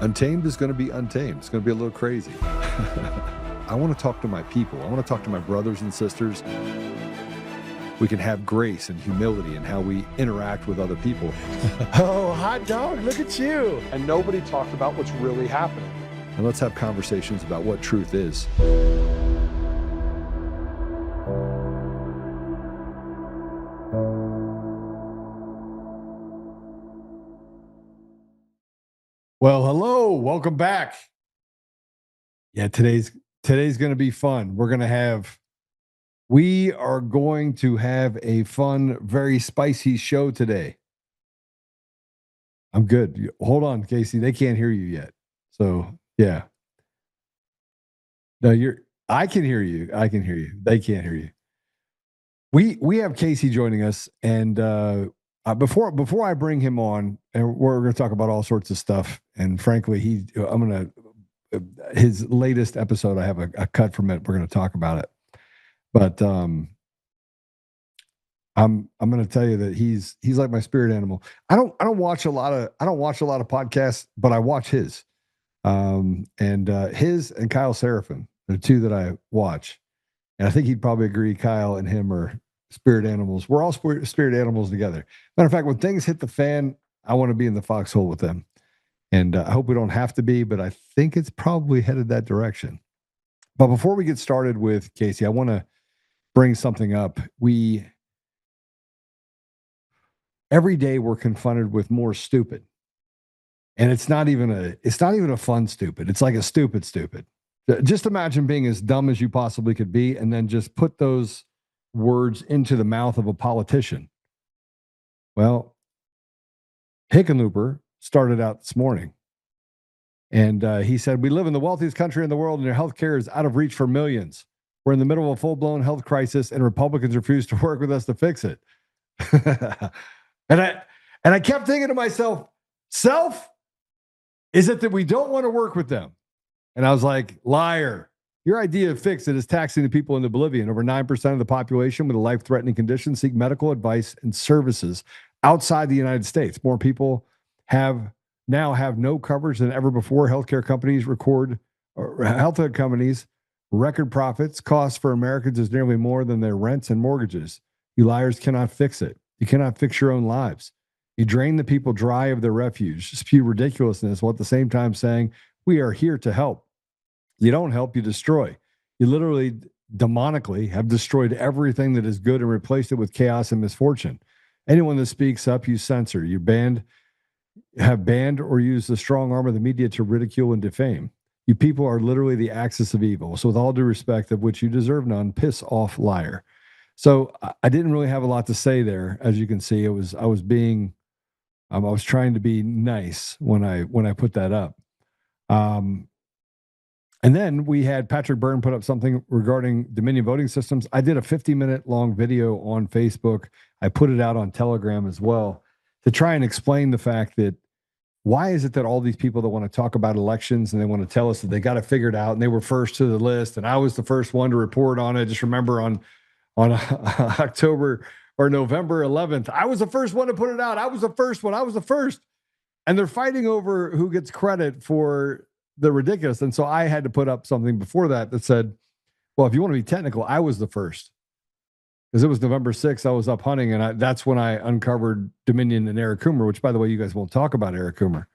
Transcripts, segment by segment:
Untamed is going to be untamed. It's going to be a little crazy. I want to talk to my people. I want to talk to my brothers and sisters. We can have grace and humility in how we interact with other people. Oh, hot dog, look at you. And nobody talked about what's really happening. And let's have conversations about what truth is. Well, hello, welcome back. Yeah, today's going to be fun. We are going to have a fun, very spicy show today. I'm good. Hold on, Casey. They can't hear you yet. So, yeah. No, I can hear you. I can hear you. They can't hear you. We have Casey joining us, and before I bring him on, and we're going to talk about all sorts of stuff. And frankly, his latest episode, I have a cut from it. We're going to talk about it. But I'm going to tell you that he's like my spirit animal. I don't watch a lot of podcasts, but I watch his. His and Kyle Seraphin are two that I watch. And I think he'd probably agree Kyle and him are spirit animals. We're all spirit animals together. Matter of fact, when things hit the fan, I want to be in the foxhole with them. And I hope we don't have to be, but I think it's probably headed that direction. But before we get started with Casey, I want to bring something up. Every day we're confronted with more stupid. And it's not even a fun stupid. It's like a stupid. Just imagine being as dumb as you possibly could be, and then just put those words into the mouth of a politician. Well, Hickenlooper started out this morning, and he said, "We live in the wealthiest country in the world, and your health care is out of reach for millions. We're in the middle of a full-blown health crisis, and Republicans refuse to work with us to fix it." and I kept thinking to myself, is it that we don't want to work with them? And I was like, liar. Your idea of fix it is taxing the people in Bolivia. Over 9% of the population with a life-threatening condition seek medical advice and services outside the United States. More people now have no coverage than ever before. Healthcare companies record profits. Costs for Americans is nearly more than their rents and mortgages. You liars cannot fix it. You cannot fix your own lives. You drain the people dry of their refuge, spew ridiculousness, while at the same time saying, we are here to help. You don't help, you destroy. You literally demonically have destroyed everything that is good and replaced it with chaos and misfortune. Anyone that speaks up, you censor. You have banned or used the strong arm of the media to ridicule and defame. You people are literally the axis of evil. So with all due respect, of which you deserve none, piss off, liar. So I didn't really have a lot to say there. As you can see, I was trying to be nice when I put that up. And then we had Patrick Byrne put up something regarding Dominion voting systems. I did a 50-minute long video on Facebook. I put it out on Telegram as well to try and explain the fact that why is it that all these people that want to talk about elections and they want to tell us that they got it figured out and they were first to the list and I was the first one to report on it. Just remember on October or November 11th, I was the first one to put it out. I was the first one. I was the first. And they're fighting over who gets credit for the ridiculous. And so I had to put up something before that said, well, if you want to be technical, I was the first. Because it was November 6th, I was up hunting, and that's when I uncovered Dominion and Eric Coomer, which, by the way, you guys won't talk about Eric Coomer.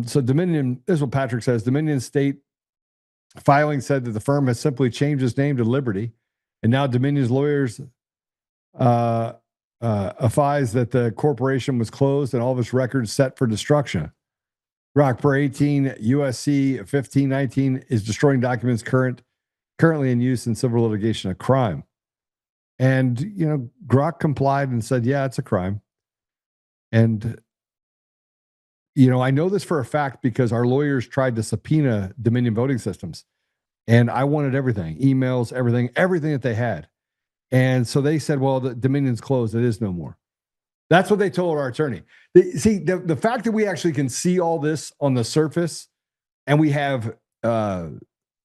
So Dominion, this is what Patrick says. Dominion State filing said that the firm has simply changed its name to Liberty, and now Dominion's lawyers advise that the corporation was closed and all of its records set for destruction. Rock per 18 USC 1519 is destroying documents currently in use in civil litigation, a crime. And, Grok complied and said, yeah, it's a crime. And, I know this for a fact because our lawyers tried to subpoena Dominion voting systems. And I wanted everything, emails, everything that they had. And so they said, well, the Dominion's closed. It is no more. That's what they told our attorney. See, the fact that we actually can see all this on the surface, and we have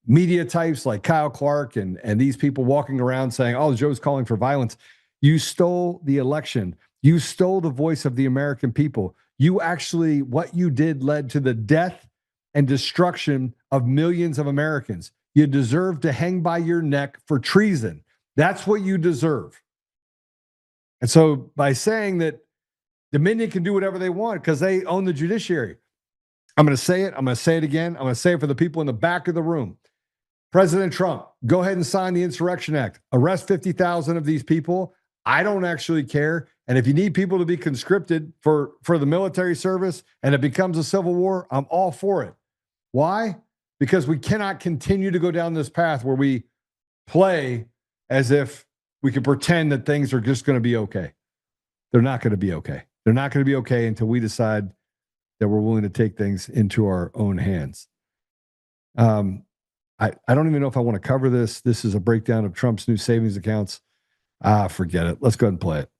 media types like Kyle Clark and these people walking around saying, oh, Joe's calling for violence. You stole the election. You stole the voice of the American people. You actually, what you did led to the death and destruction of millions of Americans. You deserve to hang by your neck for treason. That's what you deserve. And so by saying that Dominion can do whatever they want because they own the judiciary, I'm going to say it. I'm going to say it again. I'm going to say it for the people in the back of the room. President Trump, go ahead and sign the Insurrection Act. Arrest 50,000 of these people. I don't actually care. And if you need people to be conscripted for the military service and it becomes a civil war, I'm all for it. Why? Because we cannot continue to go down this path where we play as if we can pretend that things are just going to be okay. They're not going to be okay. They're not going to be okay until we decide that we're willing to take things into our own hands. I don't even know if I want to cover this. This is a breakdown of Trump's new savings accounts. Forget it. Let's go ahead and play it.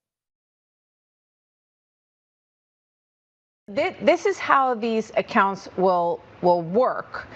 This is how these accounts will work,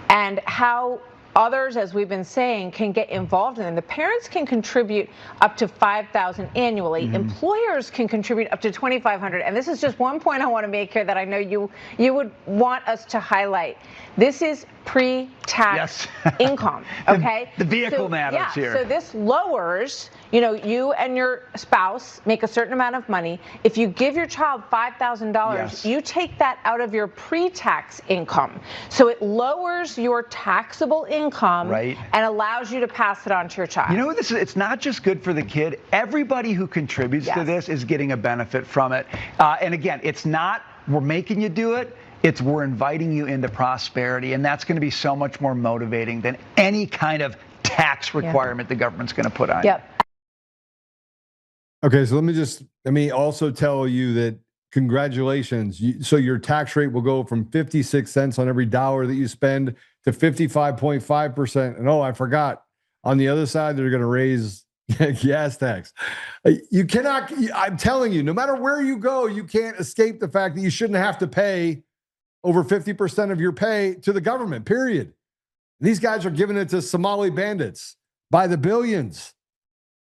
and how others, as we've been saying, can get involved in them. The parents can contribute up to $5,000 annually. Mm-hmm. Employers can contribute up to $2,500. And this is just one point I want to make here that I know you would want us to highlight. This is pre-tax income, okay? The vehicle matters here. So this lowers, you and your spouse make a certain amount of money. If you give your child $5,000, you take that out of your pre-tax income. So it lowers your taxable income and allows you to pass it on to your child. You know what this is? It's not just good for the kid. Everybody who contributes to this is getting a benefit from it. And again, it's not we're making you do it. It's we're inviting you into prosperity, and that's going to be so much more motivating than any kind of tax requirement the government's going to put on you. Okay, so let me also tell you that congratulations. So your tax rate will go from 56 cents on every dollar that you spend to 55.5%. And I forgot, on the other side, they're going to raise gas tax. You cannot, I'm telling you, no matter where you go, you can't escape the fact that you shouldn't have to pay over 50% of your pay to the government, period. These guys are giving it to Somali bandits by the billions.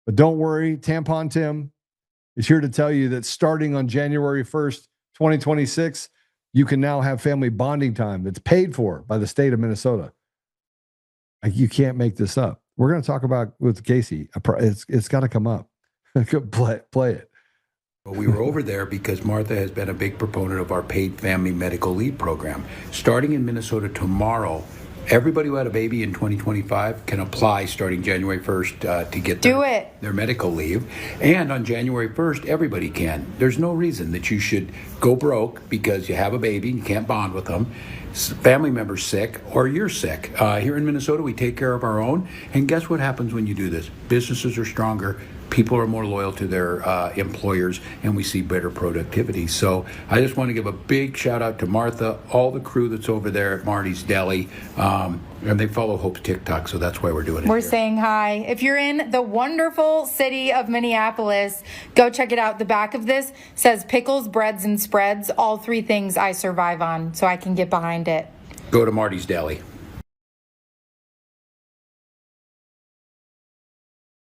But don't worry, Tampon Tim is here to tell you that starting on January 1st, 2026, you can now have family bonding time that's paid for by the state of Minnesota. You can't make this up. We're going to talk about with Casey. It's got to come up. Play it. We were over there because Martha has been a big proponent of our paid family medical leave program. Starting in Minnesota tomorrow, everybody who had a baby in 2025 can apply starting January 1st to get their medical leave. And on January 1st, everybody can. There's no reason that you should go broke because you have a baby and you can't bond with them, family member's sick, or you're sick. Here in Minnesota, we take care of our own. And guess what happens when you do this? Businesses are stronger. People are more loyal to their employers, and we see better productivity. So I just want to give a big shout out to Martha, all the crew that's over there at Marty's Deli, and they follow Hope's TikTok, so that's why we're doing it. We're saying hi. If you're in the wonderful city of Minneapolis, go check it out. The back of this says pickles, breads, and spreads, all three things I survive on, so I can get behind it. Go to Marty's Deli.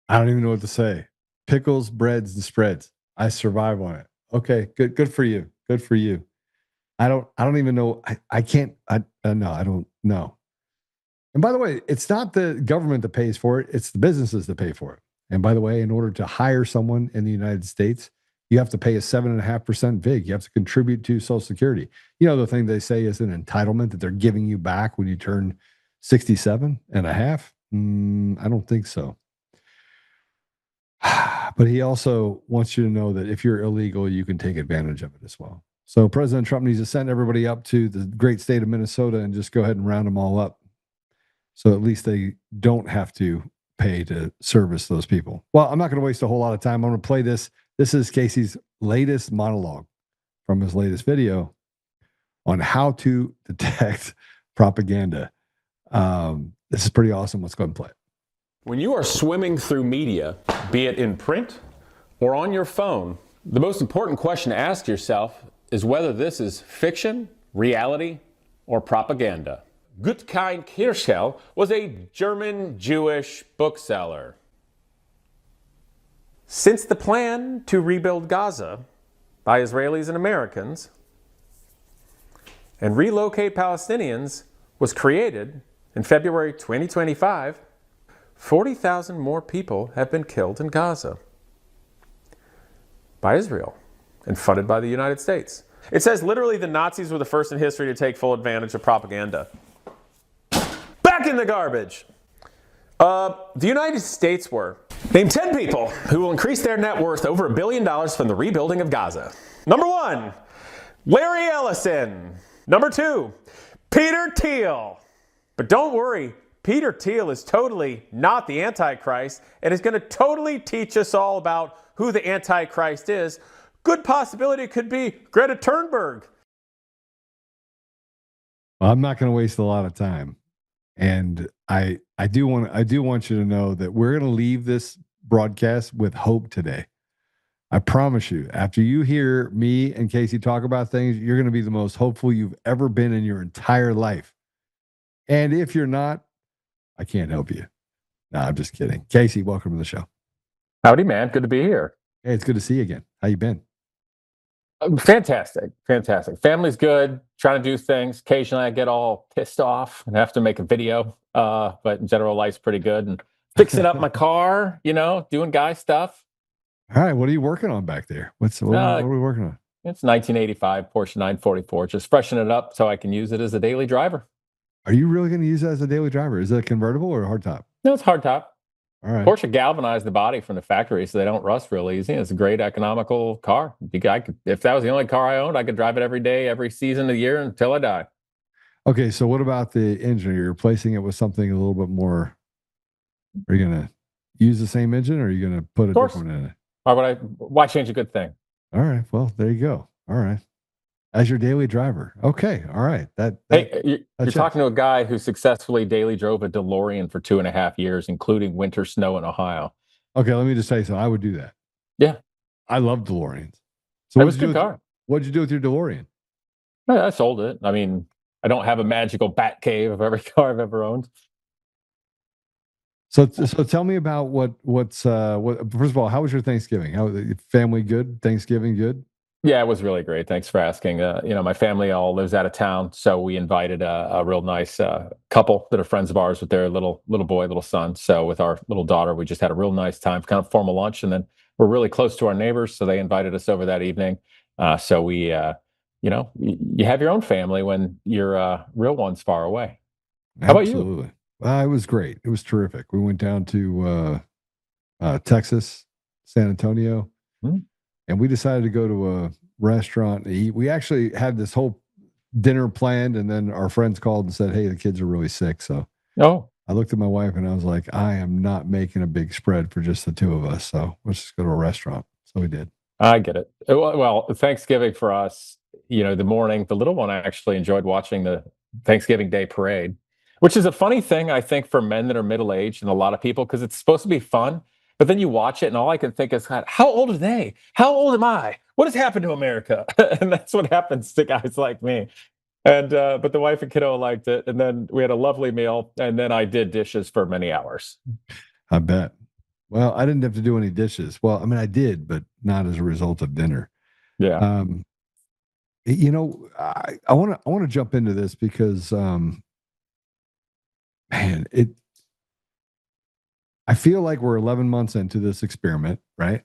I don't even know what to say. Pickles, breads, and spreads. I survive on it. Okay, good for you. Good for you. I don't even know. I can't. No, I don't know. And by the way, it's not the government that pays for it. It's the businesses that pay for it. And by the way, in order to hire someone in the United States, you have to pay a 7.5% VIG. You have to contribute to Social Security. The thing they say is an entitlement that they're giving you back when you turn 67.5. I don't think so. But he also wants you to know that if you're illegal, you can take advantage of it as well. So President Trump needs to send everybody up to the great state of Minnesota and just go ahead and round them all up. So at least they don't have to pay to service those people. Well, I'm not going to waste a whole lot of time. I'm going to play this. This is Casey's latest monologue from his latest video on how to detect propaganda. This is pretty awesome. Let's go ahead and play it. When you are swimming through media, be it in print or on your phone, the most important question to ask yourself is whether this is fiction, reality, or propaganda. Gutkind Kirschel was a German Jewish bookseller. Since the plan to rebuild Gaza by Israelis and Americans and relocate Palestinians was created in February 2025, 40,000 more people have been killed in Gaza by Israel and funded by the United States. It says literally the Nazis were the first in history to take full advantage of propaganda. Back in the garbage. The United States were. Name 10 people who will increase their net worth over $1 billion from the rebuilding of Gaza. Number 1, Larry Ellison. Number 2, Peter Thiel. But don't worry, Peter Thiel is totally not the Antichrist and is going to totally teach us all about who the Antichrist is. Good possibility it could be Greta Thunberg. Well, I'm not going to waste a lot of time. And I do want you to know that we're going to leave this broadcast with hope today. I promise you, after you hear me and Casey talk about things, you're going to be the most hopeful you've ever been in your entire life. And if you're not, I can't help you. No, I'm just kidding. Casey, welcome to the show. Howdy, man. Good to be here. Hey, it's good to see you again. How you been? Fantastic. Family's good. Trying to do things. Occasionally I get all pissed off and have to make a video. But in general, life's pretty good. And fixing up my car, doing guy stuff. All right. What are you working on back there? What are we working on? It's 1985 Porsche 944. Just freshen it up so I can use it as a daily driver. Are you really going to use that as a daily driver? Is it a convertible or a hardtop? No, it's hardtop. All right. Porsche galvanized the body from the factory so they don't rust real easy. It's a great economical car. If that was the only car I owned, I could drive it every day, every season of the year until I die. Okay, so what about the engine? Are you replacing it with something a little bit more? Are you going to use the same engine or are you going to put a different in it? Why change a good thing? All right, well, there you go. All right. As your daily driver. Okay, all right. You're talking to a guy who successfully daily drove a DeLorean for 2.5 years, including winter snow in Ohio. Okay, let me just say something. I would do that. Yeah. I love DeLoreans. So that was a good car. What'd you do with your DeLorean? I sold it. I mean, I don't have a magical bat cave of every car I've ever owned. So tell me about what's first of all, how was your Thanksgiving? How family good? Thanksgiving good? Yeah, it was really great. Thanks for asking. My family all lives out of town, so we invited a real nice couple that are friends of ours with their little boy, little son. So with our little daughter, we just had a real nice time, kind of formal lunch, and then we're really close to our neighbors, so they invited us over that evening. So we, you have your own family when your real one's far away. How about you? Absolutely. It was great. It was terrific. We went down to Texas, San Antonio. Mm-hmm. And we decided to go to a restaurant and eat. We actually had this whole dinner planned, and then our friends called and said, "Hey, the kids are really sick." So I looked at my wife and I was like, "I am not making a big spread for just the two of us. So let's just go to a restaurant." So we did. I get it. Well, Thanksgiving for us, the morning, the little one actually enjoyed watching the Thanksgiving Day parade, which is a funny thing, I think, for men that are middle-aged and a lot of people, because it's supposed to be fun. But then you watch it, and all I can think is, God, how old are they? How old am I? What has happened to America? And that's what happens to guys like me. And but the wife and kiddo liked it, and then we had a lovely meal, and then I did dishes for many hours. I bet. Well, I didn't have to do any dishes. Well, I mean, I did, but not as a result of dinner. Yeah. I want to jump into this because, I feel like we're 11 months into this experiment, right?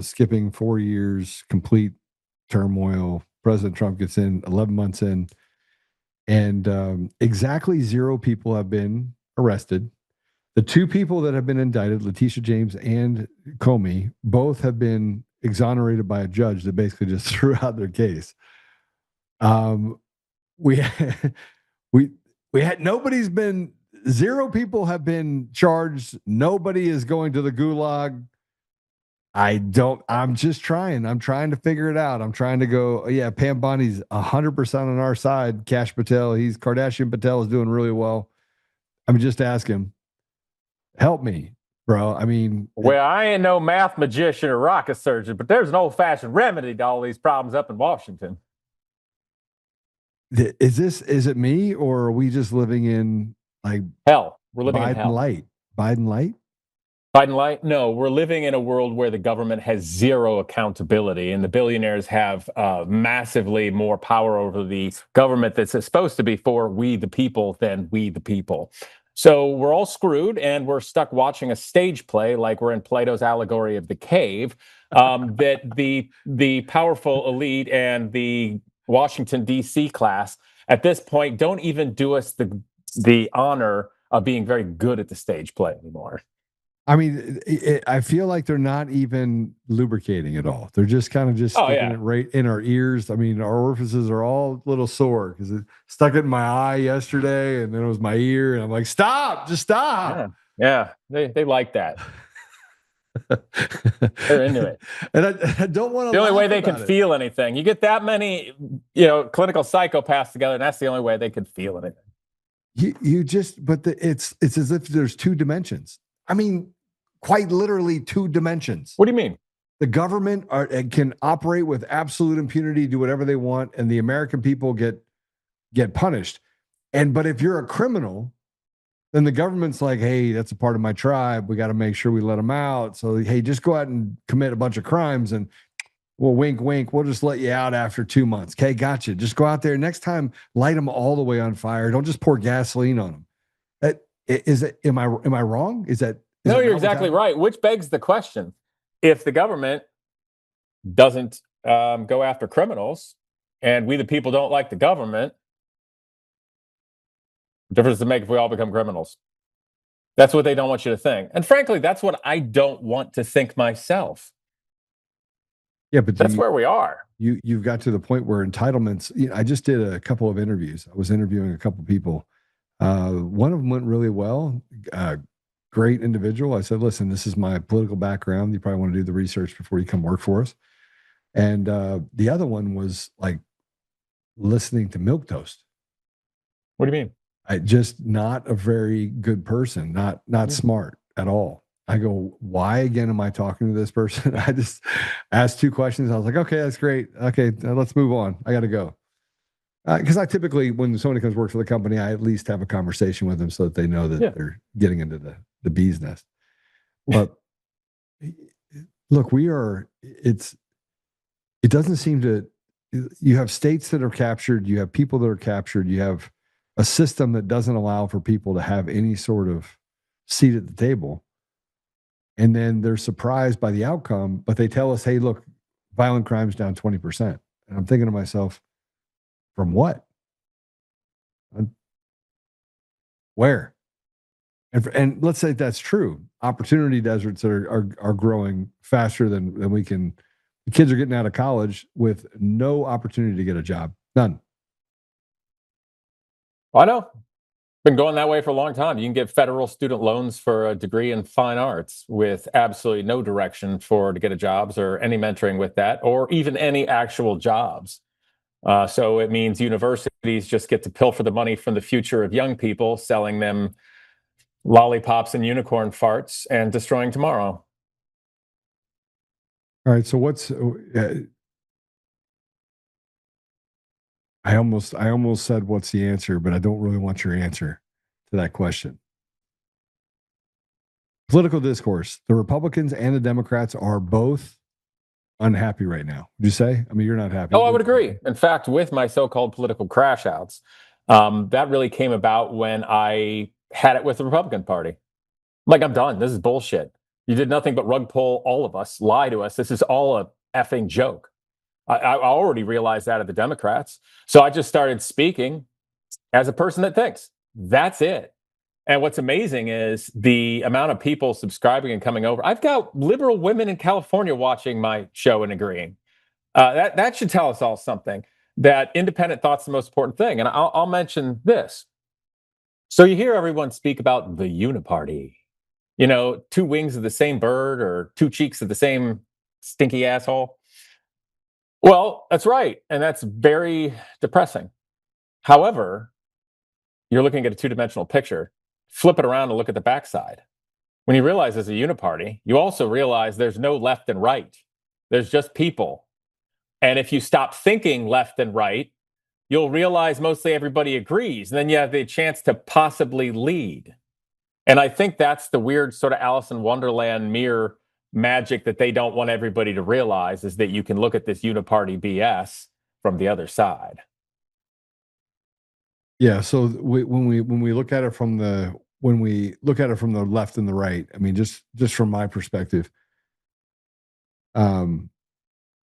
Skipping 4 years, complete turmoil. President Trump gets in 11 months in, and exactly 0 people have been arrested. The 2 people that have been indicted, Letitia James and Comey, both have been exonerated by a judge that basically just threw out their case. We had nobody's been. 0 people have been charged. Nobody is going to the gulag. I'm just trying. I'm trying to figure it out. I'm trying to go, Pam Bondi's 100% on our side. Kash Patel, Kardashian Patel is doing really well. I mean, just ask him. Help me, bro. I mean. Well, I ain't no math magician or rocket surgeon, but there's an old-fashioned remedy to all these problems up in Washington. Is it me, or are we just living in like hell? We're living Biden in hell. Biden light. Biden light? No, we're living in a world where the government has zero accountability, and the billionaires have massively more power over the government that's supposed to be for we the people than we the people. So we're all screwed, and we're stuck watching a stage play like we're in Plato's allegory of the cave. That the powerful elite and the Washington D.C. class at this point don't even do us the honor of being very good at the stage play anymore. I mean, I feel like they're not even lubricating at all. They're just kind of sticking it right in our ears. I mean, our orifices are all a little sore because it stuck it in my eye yesterday, and then it was my ear, and I'm like, stop, just stop. Yeah, they like that. They're into it. And I don't want to. The only way they can feel anything. You get that many, clinical psychopaths together, and that's the only way they can feel anything. It's as if there's two dimensions. I mean, quite literally two dimensions. What do you mean? The government can operate with absolute impunity, do whatever they want, and the American people get punished. But if you're a criminal, then the government's like, hey, that's a part of my tribe. We got to make sure we let them out. So, hey, just go out and commit a bunch of crimes, and well, wink, wink, we'll just let you out after 2 months. Okay, gotcha. Just go out there. Next time, light them all the way on fire. Don't just pour gasoline on them. Am I wrong? No, you're exactly right, which begs the question. If the government doesn't go after criminals and we the people don't like the government, what difference does it make if we all become criminals? That's what they don't want you to think. And frankly, that's what I don't want to think myself. Yeah, but that's where we are. You've got to the point where entitlements, I just did a couple of interviews. I was interviewing a couple of people. One of them went really well. Great individual. I said, listen, this is my political background. You probably want to do the research before you come work for us. And the other one was like listening to milquetoast. What do you mean? Just not a very good person, not smart at all. I go, why again am I talking to this person? I just asked two questions. I was like, okay, that's great. Okay, let's move on. I got to go. Because I typically, when somebody comes work for the company, I at least have a conversation with them so that they know that they're getting into the bee's nest. But look, it doesn't seem to, you have states that are captured, you have people that are captured, you have a system that doesn't allow for people to have any sort of seat at the table. And then they're surprised by the outcome, but they tell us, hey, look, violent crime's down 20%. And I'm thinking to myself, from what? Where? And let's say that's true. Opportunity deserts are growing faster than we can. The kids are getting out of college with no opportunity to get a job. None. I know. Been going that way for a long time. You can get federal student loans for a degree in fine arts with absolutely no direction to get a jobs or any mentoring with that, or even any actual jobs. So it means universities just get to pilfer the money from the future of young people, selling them lollipops and unicorn farts and destroying tomorrow. All right. So what's I almost said what's the answer, but I don't really want your answer to that question. Political discourse. The Republicans and the Democrats are both unhappy right now. Would you say? I mean, you're not happy. Oh, I would agree. In fact, with my so-called political crash outs, that really came about when I had it with the Republican Party. Like, I'm done. This is bullshit. You did nothing but rug pull all of us, lie to us. This is all a effing joke. I already realized that of the Democrats. So I just started speaking as a person that thinks. That's it. And what's amazing is the amount of people subscribing and coming over. I've got liberal women in California watching my show and agreeing. That should tell us all something, that independent thought's the most important thing. And I'll mention this. So you hear everyone speak about the uniparty. Two wings of the same bird or two cheeks of the same stinky asshole. Well, that's right. And that's very depressing. However, you're looking at a two-dimensional picture. Flip it around and look at the backside. When you realize there's a uniparty, you also realize there's no left and right. There's just people. And if you stop thinking left and right, you'll realize mostly everybody agrees. And then you have the chance to possibly lead. And I think that's the weird sort of Alice in Wonderland mirror magic that they don't want everybody to realize, is that you can look at this uniparty BS from the other side. Yeah. So when we look at it from the left and the right, I mean, just from my perspective, I'm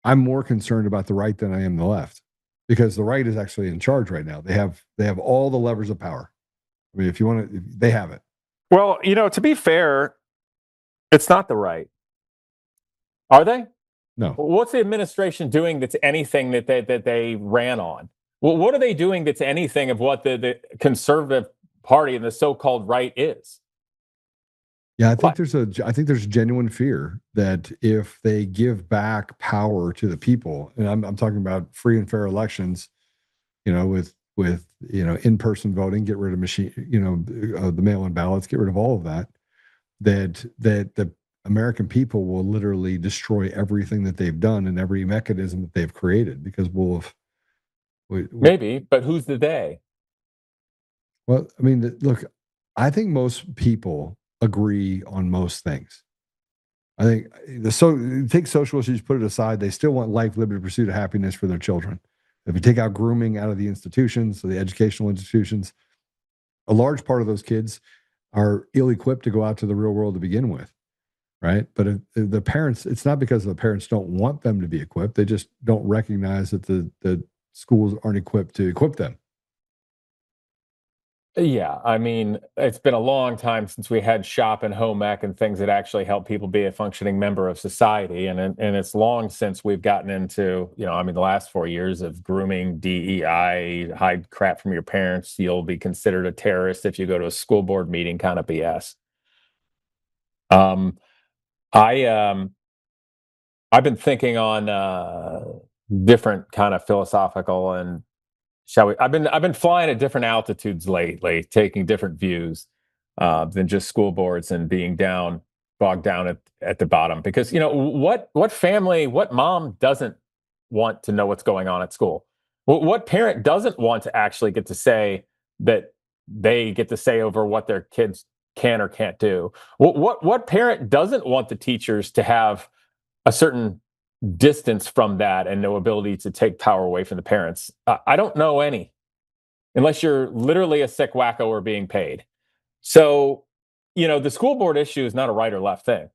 more concerned about the right than I am the left, because the right is actually in charge right now. They have all the levers of power. I mean, if you want to, they have it. Well, to be fair, it's not the right. Are they? No. What's the administration doing that's anything that they ran on? Well, what are they doing that's anything of what the conservative party and the so-called right is? Yeah, I think there's genuine fear that if they give back power to the people, and I'm talking about free and fair elections, with in-person voting, get rid of machine, the mail-in ballots, get rid of all of that, that the American people will literally destroy everything that they've done and every mechanism that they've created, because Maybe, but who's the they? Well, I mean, look, I think most people agree on most things. I think take social issues, put it aside, they still want life, liberty, pursuit of happiness for their children. If you take out grooming out of the institutions, so the educational institutions, a large part of those kids are ill-equipped to go out to the real world to begin with, right? But if the parents, it's not because the parents don't want them to be equipped; they just don't recognize that the schools aren't equipped to equip them. Yeah, I mean, it's been a long time since we had shop and home ec and things that actually help people be a functioning member of society, and it's long since we've gotten into, the last 4 years of grooming, DEI, hide crap from your parents, you'll be considered a terrorist if you go to a school board meeting kind of BS. I've been thinking on different kind of philosophical and I've been flying at different altitudes lately, taking different views than just school boards and being bogged down at the bottom. Because what family, what mom doesn't want to know what's going on at school? What parent doesn't want to actually get to say that they get to say over what their kids can or can't do? What parent doesn't want the teachers to have a certain distance from that and no ability to take power away from the parents? I don't know any, unless you're literally a sick wacko or being paid. So, the school board issue is not a right or left thing.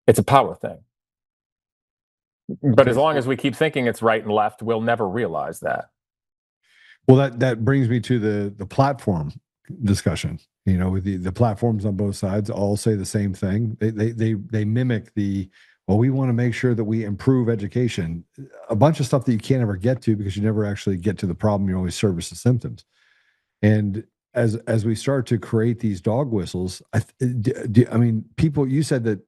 It's a power thing. But as long as we keep thinking it's right and left, we'll never realize that. Well, that brings me to the platform discussion. With the platforms on both sides all say the same thing. They mimic well, we want to make sure that we improve education. A bunch of stuff that you can't ever get to because you never actually get to the problem. You always service the symptoms. And as we start to create these dog whistles, I mean, people. You said that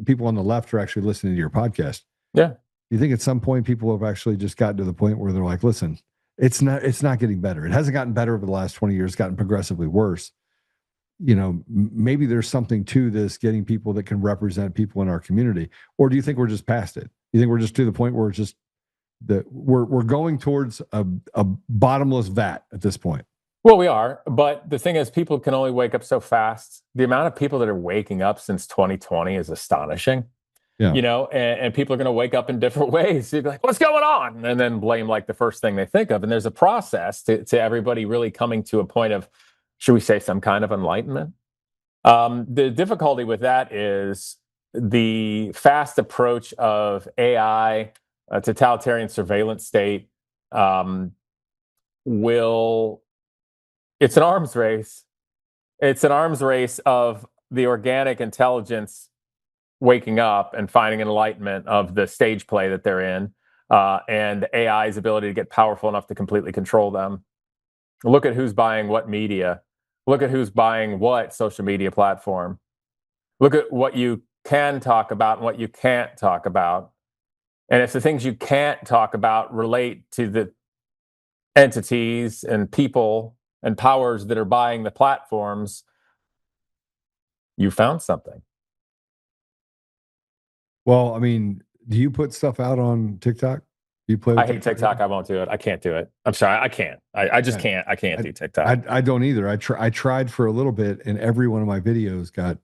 people on the left are actually listening to your podcast. Yeah. You think at some point people have actually just gotten to the point where they're like, listen, it's not getting better. It hasn't gotten better over the last 20 years. It's gotten progressively worse. Maybe there's something to this, getting people that can represent people in our community. Or do you think we're just past it? You think we're just to the point where it's just that we're going towards a bottomless vat at this point? Well, we are, but the thing is, people can only wake up so fast. The amount of people that are waking up since 2020 is astonishing. Yeah. And people are going to wake up in different ways. You'd be like, what's going on? And then blame like the first thing they think of. And there's a process to everybody really coming to a point of, should we say, some kind of enlightenment? The difficulty with that is the fast approach of AI, a totalitarian surveillance state, it's an arms race. It's an arms race of the organic intelligence waking up and finding enlightenment of the stage play that they're in, and AI's ability to get powerful enough to completely control them. Look at who's buying what media. Look at who's buying what social media platform. Look at what you can talk about and what you can't talk about. And if the things you can't talk about relate to the entities and people and powers that are buying the platforms, you found something. Well, I mean, do you put stuff out on TikTok? You play with I hate TikTok. I won't do it. I can't do it. I'm sorry. I can't. I just can't. I can't do TikTok. I don't either. I tried for a little bit, and every one of my videos got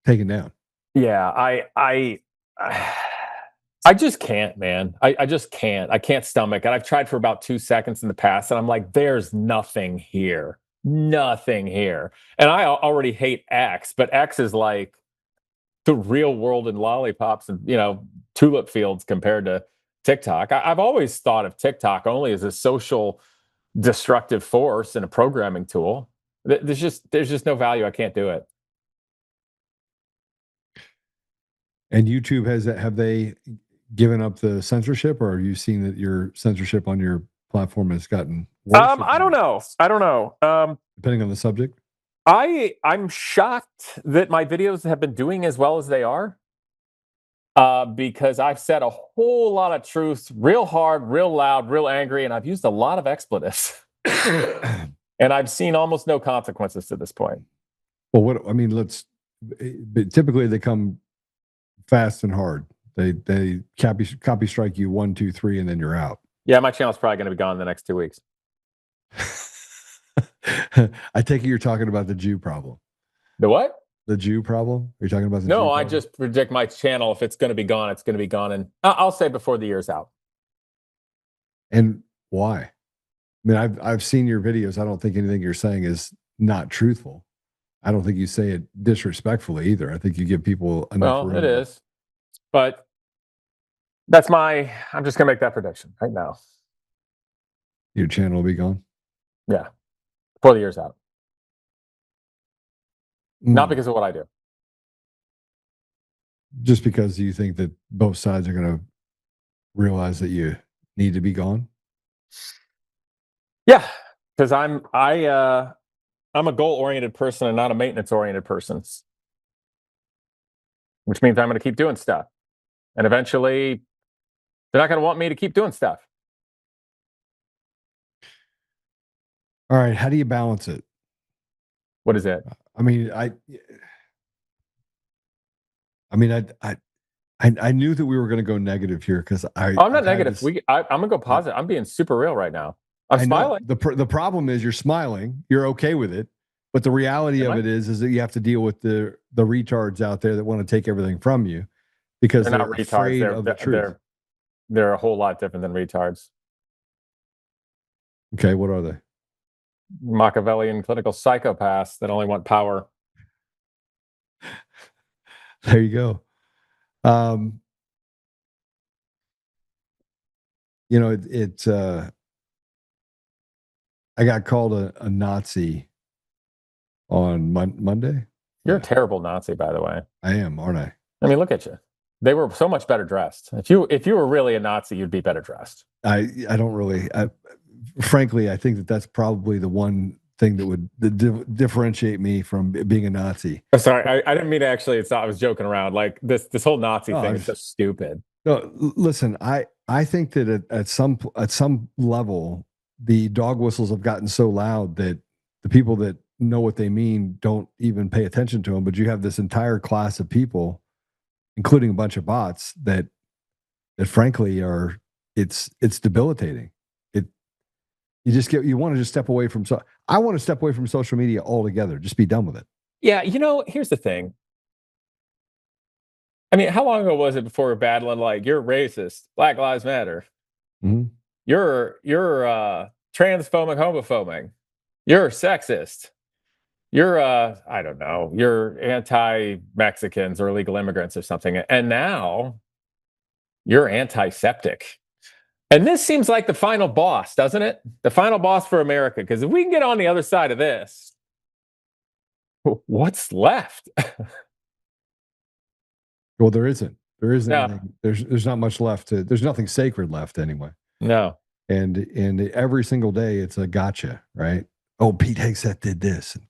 taken down. Yeah, I just can't, man. I just can't. I can't stomach it. I've tried for about 2 seconds in the past, and I'm like, there's nothing here. Nothing here. And I already hate X, but X is like the real world and lollipops and, tulip fields compared to TikTok. I've always thought of TikTok only as a social destructive force and a programming tool. There's just no value. I can't do it. And YouTube have they given up the censorship, or are you seeing that your censorship on your platform has gotten worse? I don't know. Depending on the subject. I'm shocked that my videos have been doing as well as they are. Because I've said a whole lot of truths, real hard, real loud, real angry, and I've used a lot of expletives. And I've seen almost no consequences to this point. Well, typically they come fast and hard. They copy strike you 1, 2, 3, and then you're out. Yeah, my channel's probably going to be gone in the next 2 weeks. I take it you're talking about the Jew problem. The what? The Jew problem? Are you talking about the Jew No, problem? I just predict my channel, if it's going to be gone, it's going to be gone. And I'll say before the year's out. And why? I mean, I've seen your videos. I don't think anything you're saying is not truthful. I don't think you say it disrespectfully either. I think you give people enough room. Well, it is. But I'm just going to make that prediction right now. Your channel will be gone? Yeah. Before the year's out. Not because of what I do. Just because you think that both sides are going to realize that you need to be gone? Yeah, because I'm a goal-oriented person and not a maintenance-oriented person, which means I'm going to keep doing stuff, and eventually, they're not going to want me to keep doing stuff. All right, how do you balance it? What is it? I mean, I knew that we were going to go negative here because I'm not negative. I'm going to go positive. I'm being super real right now. I'm smiling. The problem is you're smiling. You're okay with it. But the reality of it is that you have to deal with the retards out there that want to take everything from you because they're not afraid of the truth. They're a whole lot different than retards. Okay, what are they? Machiavellian clinical psychopaths that only want power. There you go. I got called a Nazi on Monday. You're a terrible Nazi, by the way. I am, aren't I? I mean, look at you. They were so much better dressed. If you were really a Nazi, you'd be better dressed. I don't really. Frankly, I think that's probably the one thing that would differentiate me from being a Nazi. I'm sorry, I didn't mean to actually. I was joking around. Like this whole Nazi thing is so stupid. No, listen, I think that at some level, the dog whistles have gotten so loud that the people that know what they mean don't even pay attention to them. But you have this entire class of people, including a bunch of bots, that frankly are it's debilitating. You want to just step away from. I want to step away from social media altogether. Just be done with it. Yeah, here's the thing. I mean, how long ago was it before we were battling like you're racist, Black Lives Matter, you're transphobic, homophobic, you're sexist, you're I don't know, you're anti-Mexicans or illegal immigrants or something, and now you're antiseptic. And this seems like the final boss, doesn't it? The final boss for America. Because if we can get on the other side of this, what's left? Well, there isn't. There isn't. No. Anything. There's not much left. There's nothing sacred left anyway. No. And every single day it's a gotcha, right? Oh, Pete Hegseth did this. And,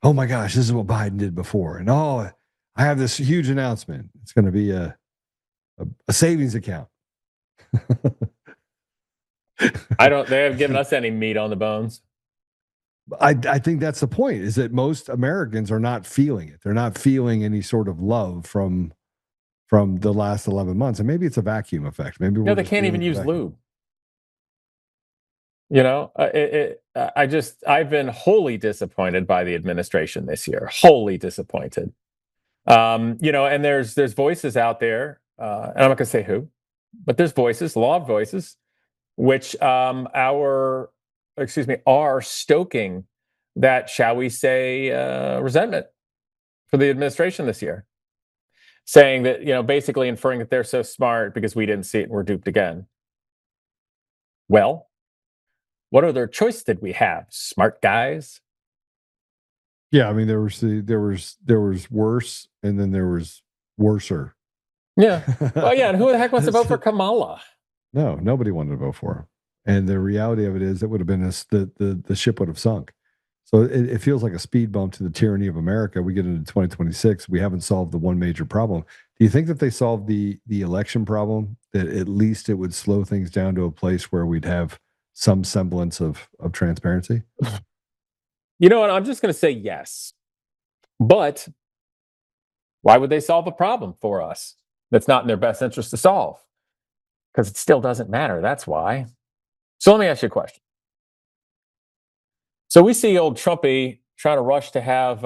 oh my gosh, this is what Biden did before. And I have this huge announcement. It's going to be a savings account. They haven't given us any meat on the bones. I think that's the point, is that most Americans are not feeling it. They're not feeling any sort of love from from the last 11 months. And maybe it's a vacuum effect. Maybe No, they can't even use lube. You know, I've been wholly disappointed by the administration this year. Wholly disappointed. You know, and there's voices out there, and I'm not going to say who, but there's voices, law voices, which are stoking that, shall we say, resentment for the administration this year, saying that, you know, basically inferring that they're so smart because we didn't see it and we're duped again. Well, what other choice did we have, smart guys? Yeah, I mean, there was worse, and then there was worser. Yeah. Well, yeah, and who the heck wants to vote for Kamala? No, nobody wanted to vote for him. And the reality of it is, it would have been the ship would have sunk. So it feels like a speed bump to the tyranny of America. We get into 2026, we haven't solved the one major problem. Do you think that they solved the election problem, that at least it would slow things down to a place where we'd have some semblance of transparency? You know what? I'm just going to say yes. But why would they solve a problem for us that's not in their best interest to solve? Because it still doesn't matter. That's why. So let me ask you a question. So we see old Trumpy trying to rush to have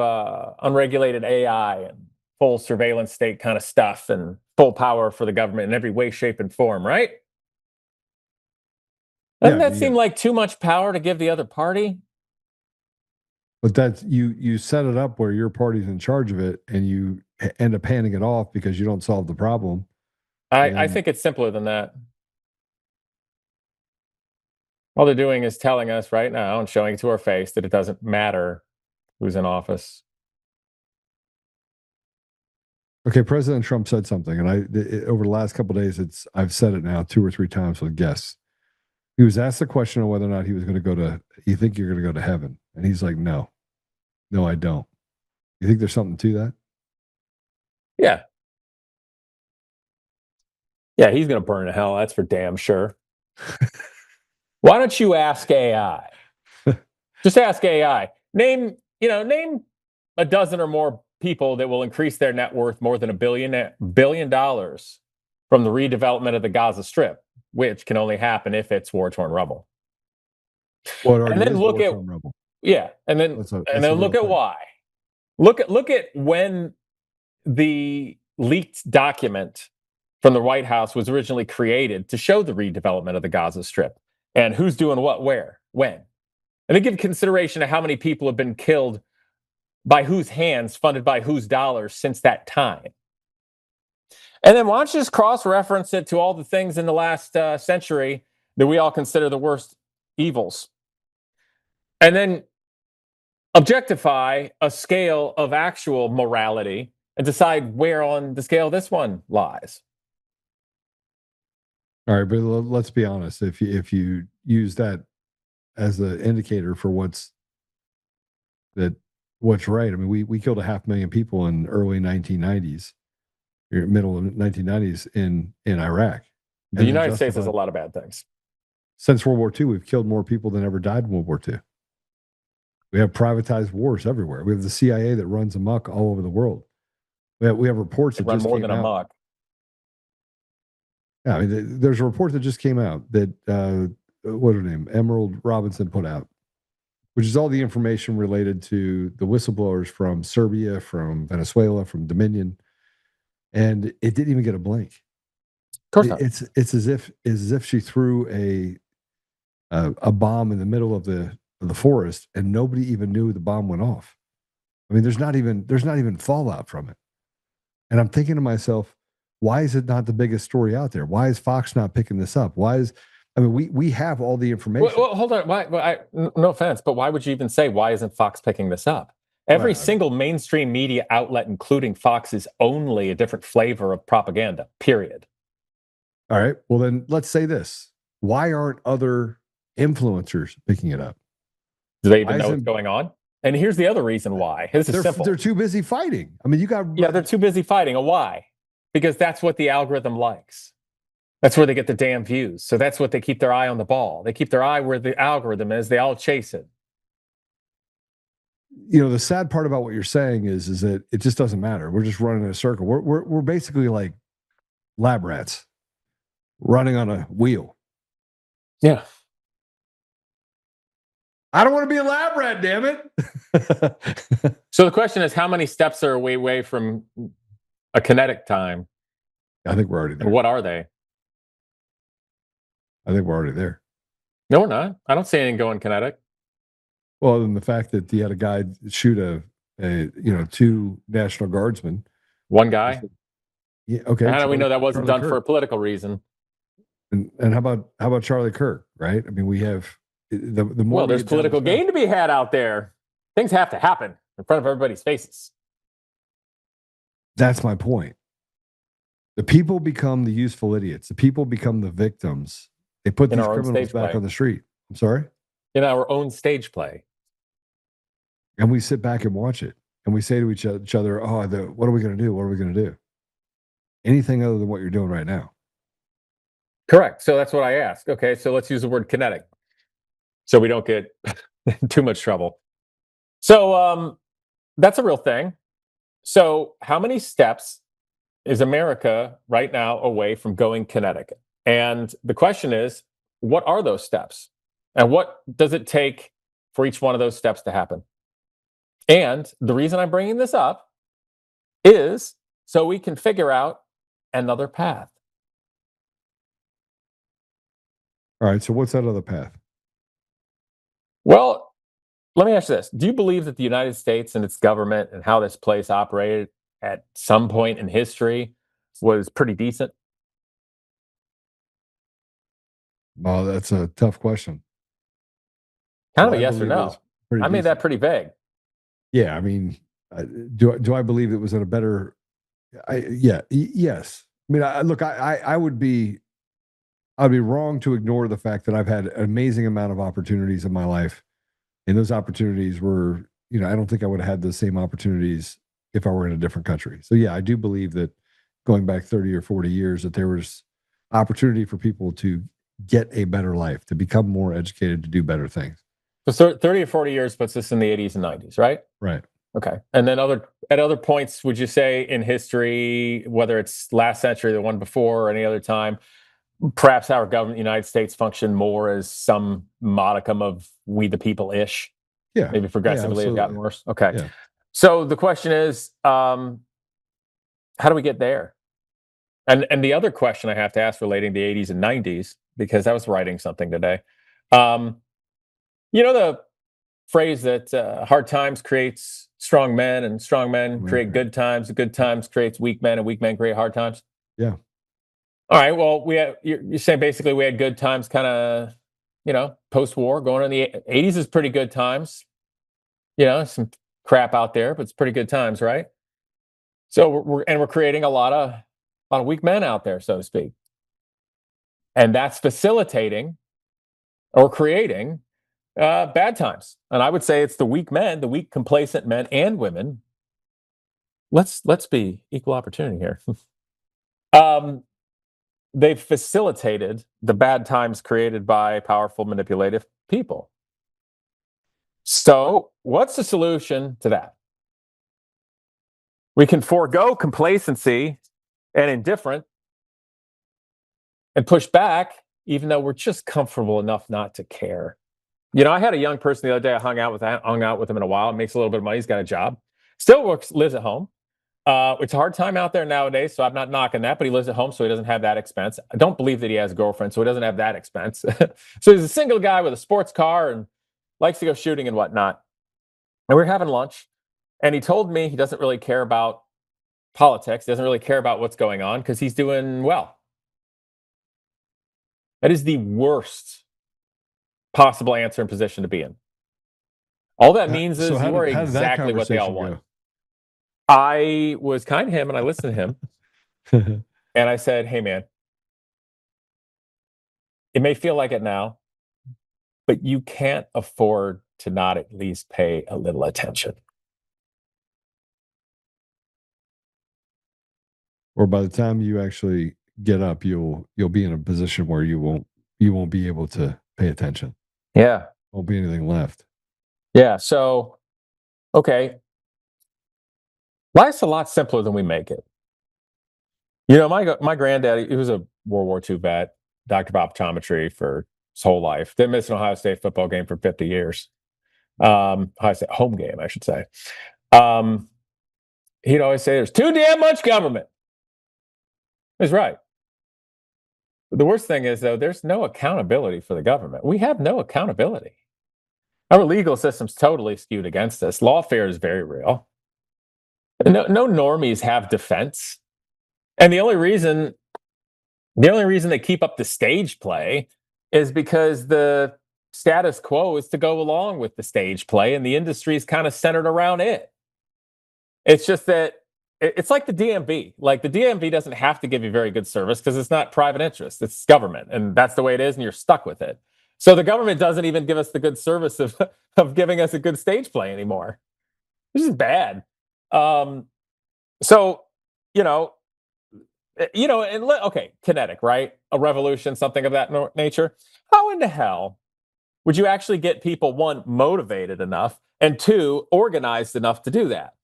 unregulated AI and full surveillance state kind of stuff and full power for the government in every way, shape, and form, right? Doesn't that seem like too much power to give the other party? But that's you set it up where your party's in charge of it, and you end up handing it off because you don't solve the problem. I think it's simpler than that. All they're doing is telling us right now and showing it to our face that it doesn't matter who's in office. Okay, President Trump said something, and over the last couple of days, I've said it now 2 or 3 times with guests. He was asked the question of whether or not he was going to go to. You think you're going to go to heaven? And he's like, no, I don't. You think there's something to that? Yeah. Yeah, he's going to burn to hell. That's for damn sure. Why don't you ask AI? Just ask AI. Name a dozen or more people that will increase their net worth more than $1 billion from the redevelopment of the Gaza Strip, which can only happen if it's war-torn rubble. And then look at rubble. Yeah, and then look at why. Look at when the leaked document from the White House was originally created to show the redevelopment of the Gaza Strip and who's doing what, where, when. And then give consideration to how many people have been killed by whose hands, funded by whose dollars since that time. And then why don't you just cross-reference it to all the things in the last century that we all consider the worst evils? And then objectify a scale of actual morality and decide where on the scale this one lies. All right, but let's be honest. If you use that as an indicator for what's right, I mean, we killed 500,000 people in early 1990s, or middle of 1990s in Iraq. The United States has a lot of bad things. Since World War II, we've killed more people than ever died in World War II. We have privatized wars everywhere. We have the CIA that runs amok all over the world. We have reports that run just more came than out. amok. Yeah, I mean, there's a report that just came out that what's her name, Emerald Robinson, put out, which is all the information related to the whistleblowers from Serbia, from Venezuela, from Dominion, and it didn't even get a blink. Of course not. It's as if she threw a bomb in the middle of the forest and nobody even knew the bomb went off. I mean, there's not even fallout from it. And I'm thinking to myself, why is it not the biggest story out there? Why is Fox not picking this up? We have all the information. Well, hold on. No offense, but why would you even say, why isn't Fox picking this up? Every single mainstream media outlet, including Fox, is only a different flavor of propaganda, period. All right. Well, then let's say this. Why aren't other influencers picking it up? Do they even know what's going on? And here's the other reason why. This is simple. They're too busy fighting. I mean, they're too busy fighting. Why? Because that's what the algorithm likes. That's where they get the damn views. So that's what they keep their eye on the ball. They keep their eye where the algorithm is. They all chase it. You know, the sad part about what you're saying is that it just doesn't matter. We're just running in a circle. We're basically like lab rats running on a wheel. Yeah. I don't want to be a lab rat, damn it. So the question is, how many steps are we away from a kinetic time? I think we're already there. And what are they? I think we're already there. No, we're not. I don't see anything going kinetic. Well, then the fact that you had a guy shoot a 2 National Guardsmen. One guy. Yeah, okay. How do we know that wasn't Charlie done for a Kirk. political reason? And how about Charlie Kirk? Right? I mean, we have the more. Well, there's political gain to be had out there. Things have to happen in front of everybody's faces. That's my point. The people become the useful idiots. The people become the victims. They put these criminals back on the street. I'm sorry? In our own stage play. And we sit back and watch it. And we say to each other, what are we going to do? What are we going to do? Anything other than what you're doing right now. Correct. So that's what I asked. Okay, so let's use the word kinetic so we don't get in too much trouble. So that's a real thing. So how many steps is America right now away from going kinetic? And the question is, what are those steps? And what does it take for each one of those steps to happen? And the reason I'm bringing this up is so we can figure out another path. All right, so what's that other path? Well, let me ask you this. Do you believe that the United States and its government and how this place operated at some point in history was pretty decent? Well, that's a tough question. Kind of a yes or no. I made that pretty vague. Yeah, I mean, do I believe it was in a better? Yes. I mean, I'd be wrong to ignore the fact that I've had an amazing amount of opportunities in my life, and those opportunities were, I don't think I would have had the same opportunities if I were in a different country. So yeah, I do believe that going back 30 or 40 years, that there was opportunity for people to get a better life, to become more educated, to do better things. So 30 or 40 years puts us in the 80s and 90s, right? Right. Okay. And then at other points, would you say in history, whether it's last century, the one before, or any other time, perhaps our government, the United States, functioned more as some modicum of we the people-ish? Yeah. Maybe progressively have gotten worse? Okay. Yeah. So the question is, how do we get there? And the other question I have to ask relating to the 80s and 90s, because I was writing something today. The phrase that hard times creates strong men, and strong men create good times. Good times creates weak men, and weak men create hard times. Yeah. All right. Well, you're saying basically we had good times, kind of, post-war. Going in the 80s is pretty good times. Some crap out there, but it's pretty good times, right? So we're creating a lot of weak men out there, so to speak, and that's facilitating or creating bad times. And I would say it's the weak men, the weak, complacent men and women. Let's be equal opportunity here. They've facilitated the bad times created by powerful, manipulative people. So what's the solution to that? We can forego complacency and indifference and push back, even though we're just comfortable enough not to care. I had a young person the other day. I hung out with him in a while. Makes a little bit of money. He's got a job. Still lives at home. It's a hard time out there nowadays, so I'm not knocking that, but he lives at home, so he doesn't have that expense. I don't believe that he has a girlfriend, so he doesn't have that expense. So he's a single guy with a sports car and likes to go shooting and whatnot. And we were having lunch, and he told me he doesn't really care about politics, doesn't really care about what's going on because he's doing well. That is the worst possible answer and position to be in. All that means is you are exactly what they all want. Go? I was kind to him and I listened to him and I said, hey man, it may feel like it now, but you can't afford to not at least pay a little attention. Or by the time you actually get up, you'll be in a position where you won't be able to pay attention. Yeah. Won't be anything left. Yeah. So, okay. Life's a lot simpler than we make it. My granddaddy, he was a World War II vet, doctor of optometry for his whole life. Didn't miss an Ohio State football game for 50 years. Ohio State home game, I should say. He'd always say, "There's too damn much government." He's right. The worst thing is, though, there's no accountability for the government. We have no accountability. Our legal system's totally skewed against us. Lawfare is very real. No normies have defense. And the only reason they keep up the stage play is because the status quo is to go along with the stage play, and the industry is kind of centered around it. It's just that it's like the DMV. Like, the DMV doesn't have to give you very good service because it's not private interest, it's government, and that's the way it is, and you're stuck with it. So the government doesn't even give us the good service of giving us a good stage play anymore, which is bad. So, okay, kinetic, right? A revolution, something of that nature. How in the hell would you actually get people, one, motivated enough, and two, organized enough to do that?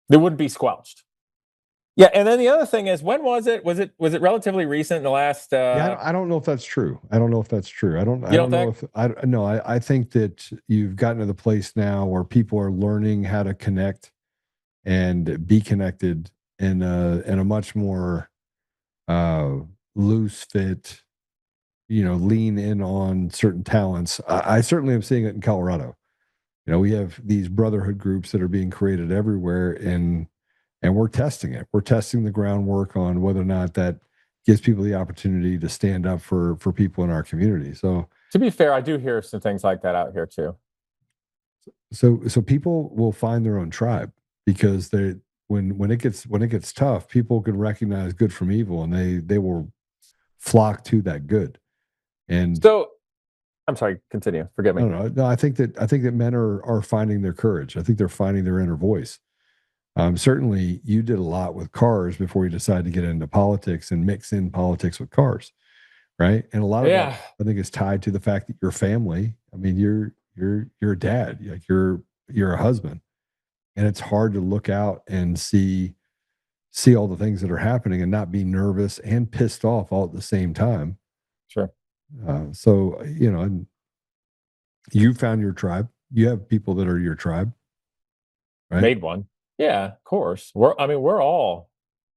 They wouldn't be squelched. Yeah, and then the other thing is, when was it? Was it relatively recent in the last? Yeah, I don't know if that's true. I don't know if I think that you've gotten to the place now where people are learning how to connect and be connected in a much more loose fit, lean in on certain talents. I certainly am seeing it in Colorado. We have these brotherhood groups that are being created everywhere, and we're testing it. We're testing the groundwork on whether or not that gives people the opportunity to stand up for people in our community. So, to be fair, I do hear some things like that out here too. So people will find their own tribe, because when it gets tough, people can recognize good from evil, and they will flock to that good. And so, I'm sorry, continue. Forgive me. No, I think that men are finding their courage. I think they're finding their inner voice. Certainly, you did a lot with cars before you decided to get into politics and mix in politics with cars, right? And a lot of that, I think, is tied to the fact that your family. I mean, you're a dad, like you're a husband, and it's hard to look out and see all the things that are happening and not be nervous and pissed off all at the same time. Sure. So, and you found your tribe. You have people that are your tribe, right? Made one. Yeah, of course. We're all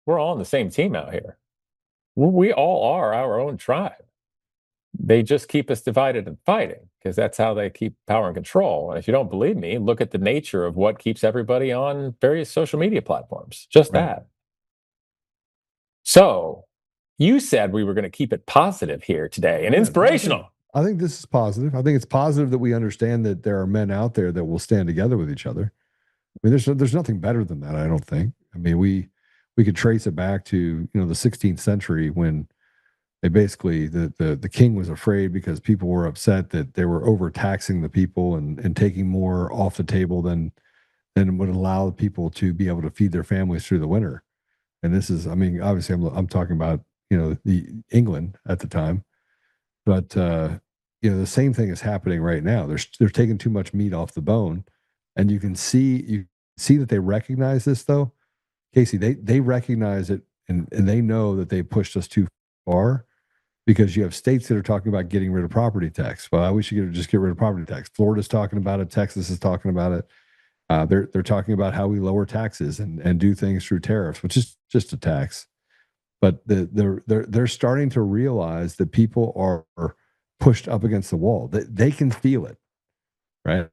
on the same team out here. We all are our own tribe. They just keep us divided and fighting, because that's how they keep power and control. And if you don't believe me, look at the nature of what keeps everybody on various social media platforms. Just that. So, you said we were going to keep it positive here today and inspirational. I think this is positive. I think it's positive that we understand that there are men out there that will stand together with each other. I mean, there's nothing better than that, I don't think. I mean, we could trace it back to, the 16th century, when they basically, the king was afraid because people were upset that they were overtaxing the people and taking more off the table than would allow people to be able to feed their families through the winter. And this is, I mean, obviously I'm talking about, the England at the time, but the same thing is happening right now. They're taking too much meat off the bone, and you see that they recognize this, though. Casey, they recognize it, and they know that they pushed us too far, because you have states that are talking about getting rid of property tax. Well, we should just get rid of property tax. Florida's talking about it. Texas is talking about it. They're talking about how we lower taxes and do things through tariffs, which is just a tax. But they're starting to realize that people are pushed up against the wall. They can feel it, right?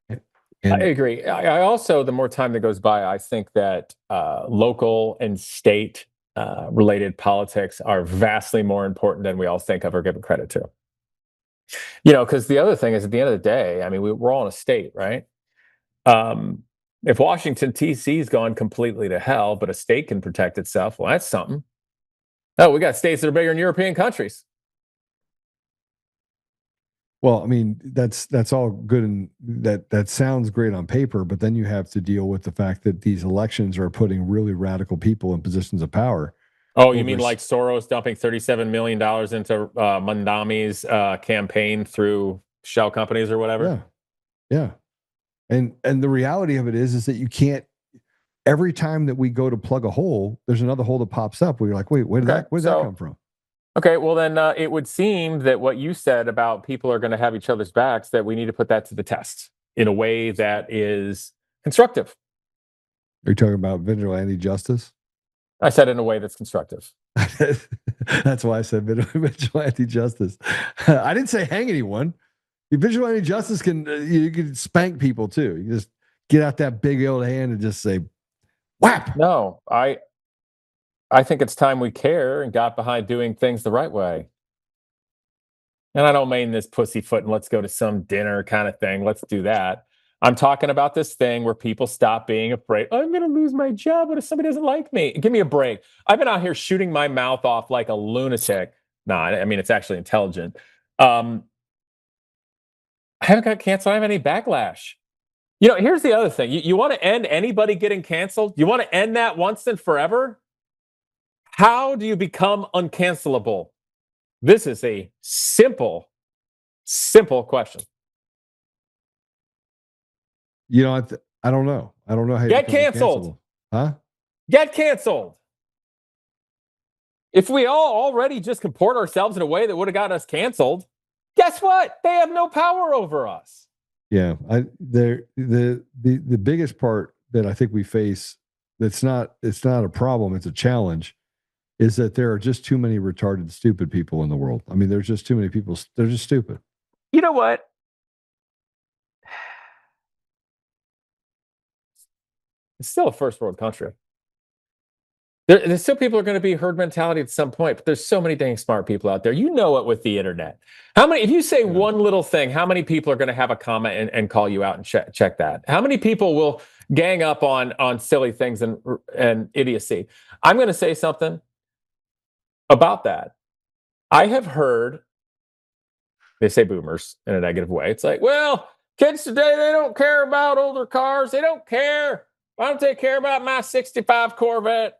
And I agree. I also, the more time that goes by, I think that local and state related politics are vastly more important than we all think of or give credit to. Because the other thing is, at the end of the day, I mean, we're all in a state, right? If Washington, D.C.'s gone completely to hell, but a state can protect itself, well, that's something. Oh, we got states that are bigger than European countries. Well, I mean, that's all good, and that sounds great on paper, but then you have to deal with the fact that these elections are putting really radical people in positions of power. Oh, you mean like Soros dumping $37 million into Mandami's campaign through shell companies or whatever? Yeah. And the reality of it is that you can't, every time that we go to plug a hole, there's another hole that pops up where you're like, wait, where did that come from? Okay, well then it would seem that what you said about people are going to have each other's backs, that we need to put that to the test in a way that is constructive. Are you talking about vigilante justice? I said in a way that's constructive. That's why I said vigilante justice. I didn't say hang anyone. Vigilante justice you can spank people too. You just get out that big old hand and just say, whap. No, I think it's time we care and got behind doing things the right way. And I don't mean this pussyfoot and let's go to some dinner kind of thing. Let's do that. I'm talking about this thing where people stop being afraid. I'm going to lose my job. What if somebody doesn't like me? Give me a break. I've been out here shooting my mouth off like a lunatic. No, I mean, it's actually intelligent. I haven't got canceled. I don't have any backlash. You know, here's the other thing. You want to end anybody getting canceled? You want to end that once and forever? How do you become uncancelable? This is a simple question. You know, I don't know. I don't know how you get canceled. Huh? Get canceled. If we all already just comport ourselves in a way that would have gotten us canceled, guess what? They have no power over us. Yeah, the biggest part that I think we face it's not a problem, it's a challenge, is that there are just too many retarded, stupid people in the world. I mean, there's just too many people. They're just stupid. You know what? It's still a first world country. There's still people are going to be herd mentality at some point, but there's so many dang smart people out there. You know it with the internet. How many, if you say one little thing, how many people are going to have a comment and call you out and check that? How many people will gang up on silly things and idiocy? I'm going to say something about that. I have heard, they say boomers in a negative way. It's like, well, kids today, they don't care about older cars. They don't care. Why don't they care about my 65 Corvette?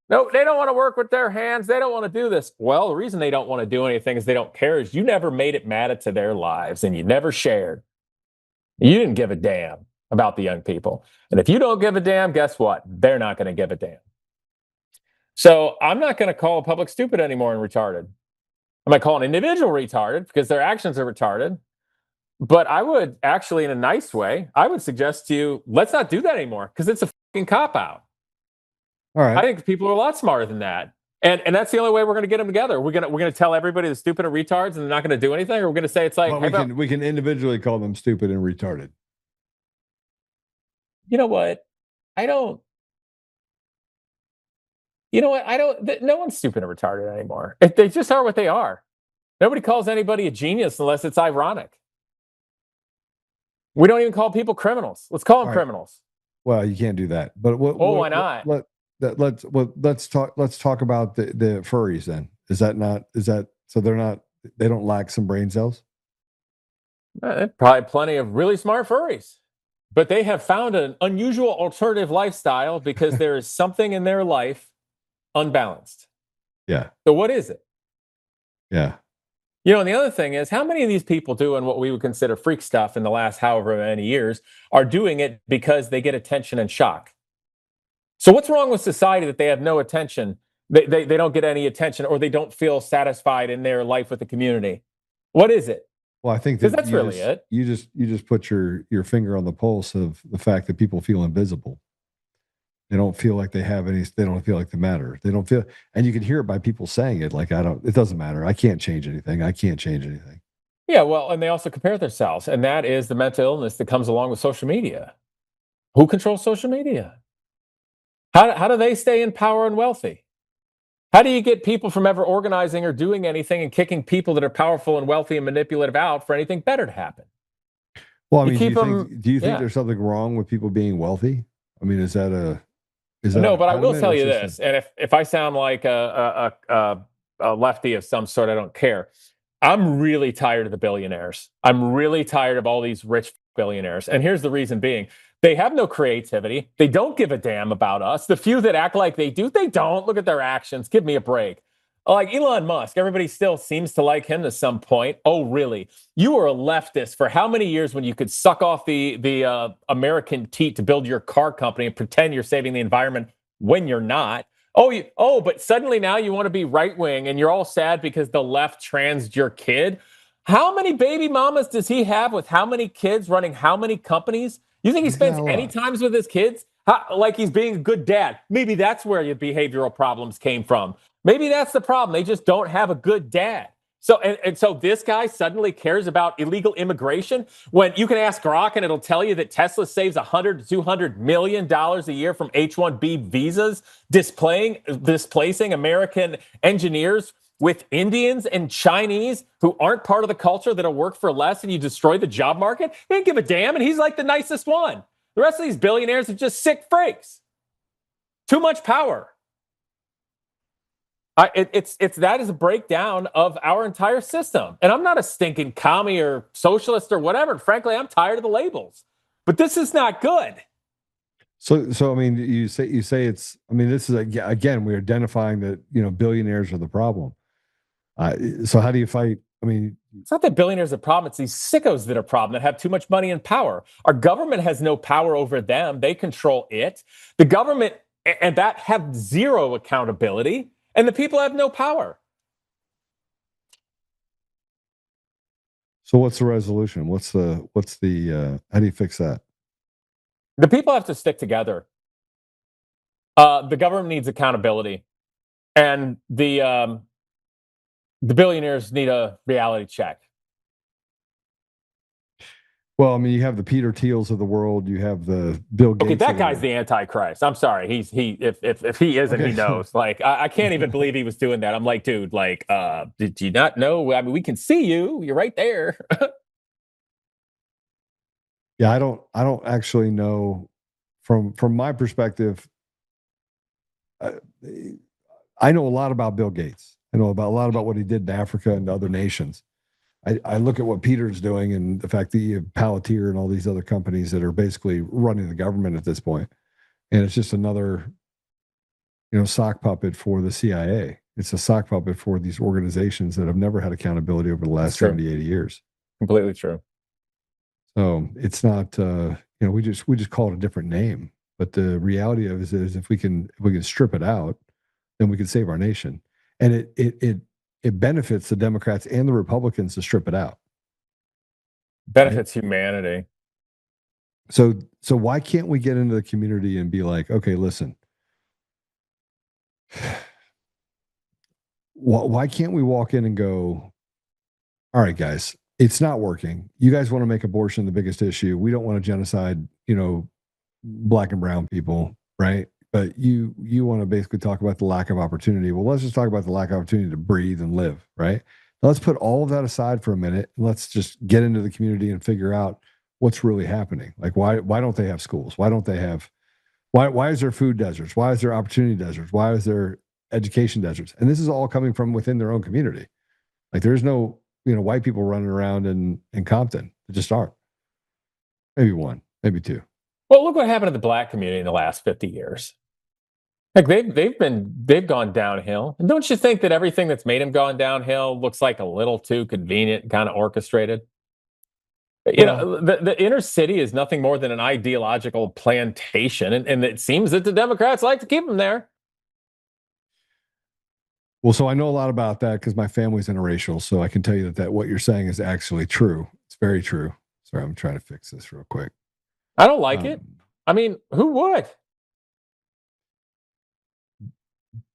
No, they don't want to work with their hands. They don't want to do this. Well, the reason they don't want to do anything is they don't care is you never made it matter to their lives and you never shared. You didn't give a damn about the young people. And if you don't give a damn, guess what? They're not going to give a damn. So I'm not going to call a public stupid anymore and retarded. I might call an individual retarded because their actions are retarded. But I would actually, in a nice way, I would suggest to you, let's not do that anymore because it's a fucking cop-out. All right. I think people are a lot smarter than that. And that's the only way we're going to get them together. We're going to tell everybody they're stupid and retards and they're not going to do anything, or we're going to say it's like, well, we can individually call them stupid and retarded. You know what? No one's stupid and retarded anymore. They just are what they are. Nobody calls anybody a genius unless it's ironic. We don't even call people criminals. Let's call them criminals. Well, you can't do that. But why not? Let's talk about the furries then. So they don't lack some brain cells? Probably plenty of really smart furries. But they have found an unusual alternative lifestyle because there is something in their life unbalanced. Yeah. So what is it? Yeah. You know, and the other thing is, how many of these people doing what we would consider freak stuff in the last however many years are doing it because they get attention and shock? So what's wrong with society that they have no attention? They don't get any attention, or they don't feel satisfied in their life with the community. What is it? Well, I think that's really it. You just put your finger on the pulse of the fact that people feel invisible. They don't feel like they have any. They don't feel like they matter. They don't feel, and you can hear it by people saying it. Like, it doesn't matter. I can't change anything. I can't change anything. Yeah, well, and they also compare themselves, and that is the mental illness that comes along with social media. Who controls social media? How do they stay in power and wealthy? How do you get people from ever organizing or doing anything and kicking people that are powerful and wealthy and manipulative out for anything better to happen? Well, I mean, do you think there's something wrong with people being wealthy? I mean, is that no, but I will tell you this, and if I sound like a lefty of some sort, I don't care. I'm really tired of the billionaires. I'm really tired of all these rich billionaires. And here's the reason being. They have no creativity. They don't give a damn about us. The few that act like they do, they don't. Look at their actions. Give me a break. Like Elon Musk, everybody still seems to like him to some point. Oh, really? You were a leftist for how many years when you could suck off the American teat to build your car company and pretend you're saving the environment when you're not? But suddenly now you want to be right wing and you're all sad because the left transed your kid. How many baby mamas does he have with how many kids running how many companies? You think he spends any times with his kids? Like he's being a good dad. Maybe that's where your behavioral problems came from. Maybe that's the problem. They just don't have a good dad. So this guy suddenly cares about illegal immigration when you can ask Grok and it'll tell you that Tesla saves $100 to $200 million a year from H-1B visas, displacing American engineers with Indians and Chinese who aren't part of the culture that'll work for less, and you destroy the job market. They didn't give a damn, and he's like the nicest one. The rest of these billionaires are just sick freaks. Too much power. That is a breakdown of our entire system. And I'm not a stinking commie or socialist or whatever. Frankly, I'm tired of the labels. But this is not good. So I mean, you say it's. I mean, this is again, we're identifying that billionaires are the problem. So how do you fight? I mean, it's not that billionaires are the problem. It's these sickos that are the problem, that have too much money and power. Our government has no power over them. They control it. The government and that have zero accountability. And the people have no power. So what's the resolution? What's the how do you fix that? The people have to stick together. The government needs accountability. And the billionaires need a reality check. Well, I mean, you have the Peter Thiels of the world. You have the Bill Gates. Okay, that guy's the Antichrist. I'm sorry. If he isn't, he knows. Like, I can't even believe he was doing that. I'm like, dude, like, did you not know? I mean, we can see you. You're right there. Yeah, I don't actually know from my perspective. I know a lot about Bill Gates. I know a lot about what he did in Africa and other nations. I look at what Peter's doing and the fact that you have Palantir and all these other companies that are basically running the government at this point. And it's just another, sock puppet for the CIA. It's a sock puppet for these organizations that have never had accountability over the last 70, 80 years. Completely true. So it's not, we just call it a different name. But the reality of it is if we can strip it out, then we can save our nation. And it benefits the Democrats and the Republicans to strip it out. Benefits humanity. So why can't we get into the community and be like, okay, listen, why can't we walk in and go, all right, guys, it's not working. You guys want to make abortion the biggest issue. We don't want to genocide, black and brown people, right? But you want to basically talk about the lack of opportunity. Well, let's just talk about the lack of opportunity to breathe and live, right? Now, let's put all of that aside for a minute. Let's just get into the community and figure out what's really happening. Like, why don't they have schools? Why is there food deserts? Why is there opportunity deserts? Why is there education deserts? And this is all coming from within their own community. Like, there's no, white people running around in Compton. They just aren't. Maybe one, maybe two. Well, look what happened to the black community in the last 50 years. Like they've gone downhill. And don't you think that everything that's made them gone downhill looks like a little too convenient, kind of orchestrated? The inner city is nothing more than an ideological plantation, and it seems that the Democrats like to keep them there. Well, so I know a lot about that because my family's interracial, so I can tell you that what you're saying is actually true. It's very true. Sorry, I'm trying to fix this real quick. I don't like it. I mean, who would?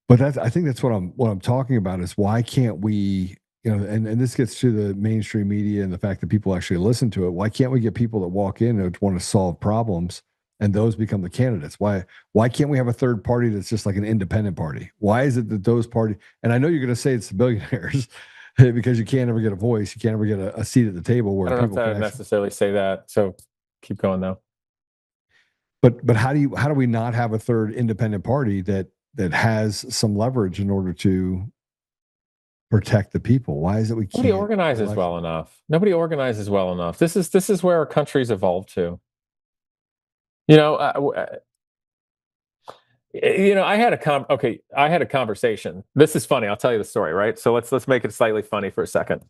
But I think that's what I'm talking about is why can't we, and this gets to the mainstream media and the fact that people actually listen to it. Why can't we get people that walk in and want to solve problems and those become the candidates? Why can't we have a third party that's just like an independent party? Why is it that those parties, and I know you're going to say it's the billionaires because you can't ever get a voice. You can't ever get a seat at the table where I don't people know if I necessarily say that. So keep going though. But how do we not have a third independent party that has some leverage in order to protect the people? Why is it we can't? Nobody organizes well enough. Nobody organizes well enough. This is where our country's evolved to. I had a conversation. This is funny. I'll tell you the story, right? So let's make it slightly funny for a second.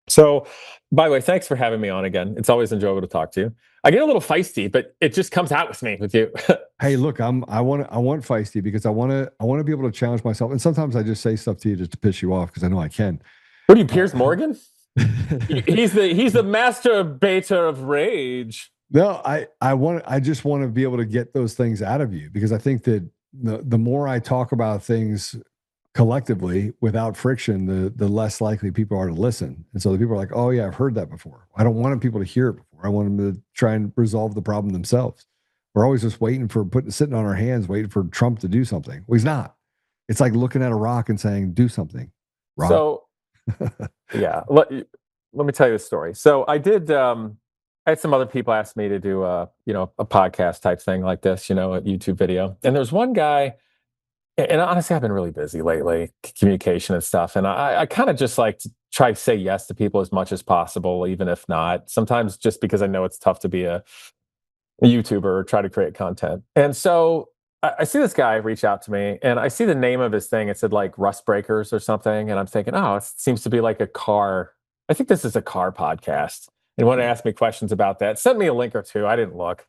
So, by the way, thanks for having me on again. It's always enjoyable to talk to you. I get a little feisty, but it just comes out with me with you. Hey, look, I want feisty because I want to be able to challenge myself. And sometimes I just say stuff to you just to piss you off because I know I can. What are you, Piers Morgan? he's the masturbator of rage. No, I just want to be able to get those things out of you because I think that the more I talk about things collectively without friction, the less likely people are to listen. And so the people are like, oh yeah, I've heard that before. I don't want people to hear it before. I want them to try and resolve the problem themselves. We're always just waiting for sitting on our hands, waiting for Trump to do something. Well, he's not. It's like looking at a rock and saying, do something. Rock. So yeah, let me tell you a story. So I did, I had some other people ask me to do a podcast type thing like this, a YouTube video. And there's one guy, and honestly, I've been really busy lately, communication and stuff. And I kind of just like to try to say yes to people as much as possible, even if not. Sometimes just because I know it's tough to be a YouTuber or try to create content. And so I see this guy reach out to me and I see the name of his thing. It said like Rust Breakers or something. And I'm thinking, oh, it seems to be like a car. I think this is a car podcast. And wanted to ask me questions about that. Sent me a link or two. I didn't look.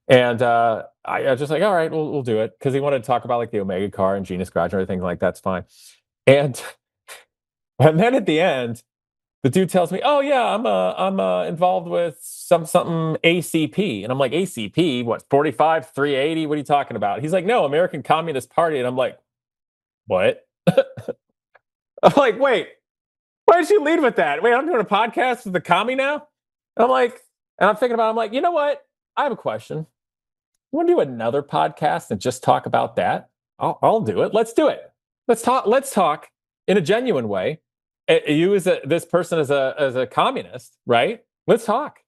And I was just like, all right, we'll do it. Because he wanted to talk about like the Omega car and Genus Garage and everything like that's fine. And then at the end, the dude tells me, oh yeah, I'm involved with something ACP. And I'm like, ACP, what, 45, 380? What are you talking about? He's like, no, American Communist Party. And I'm like, what? I'm like, wait, why did you lead with that? Wait, I'm doing a podcast with the commie now? And I'm thinking about it, I'm like, you know what? I have a question. You want to do another podcast and just talk about that? I'll do it. Let's do it. Let's talk in a genuine way. You this person as a communist, right? Let's talk.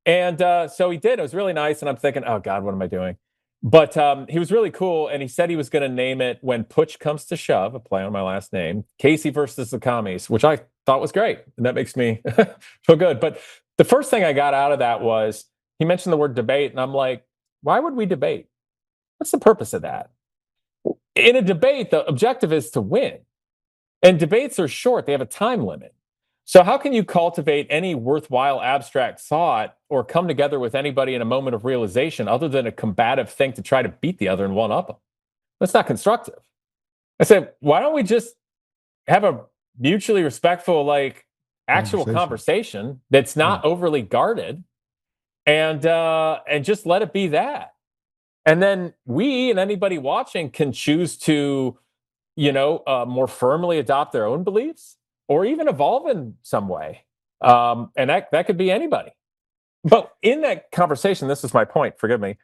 And so he did. It was really nice. And I'm thinking, oh God, what am I doing? But he was really cool. And he said he was going to name it When Putsch Comes to Shove, a play on my last name, Casey versus the commies, which I thought was great. And that makes me feel good. But the first thing I got out of that was he mentioned the word debate. And I'm like, why would we debate? What's the purpose of that? In a debate, the objective is to win. And debates are short. They have a time limit. So how can you cultivate any worthwhile abstract thought or come together with anybody in a moment of realization other than a combative thing to try to beat the other and one up them? That's not constructive. I said, why don't we just have a mutually respectful, like actual conversation that's not overly guarded and just let it be that. And then we and anybody watching can choose to more firmly adopt their own beliefs or even evolve in some way. And that could be anybody. But in that conversation, this is my point, forgive me.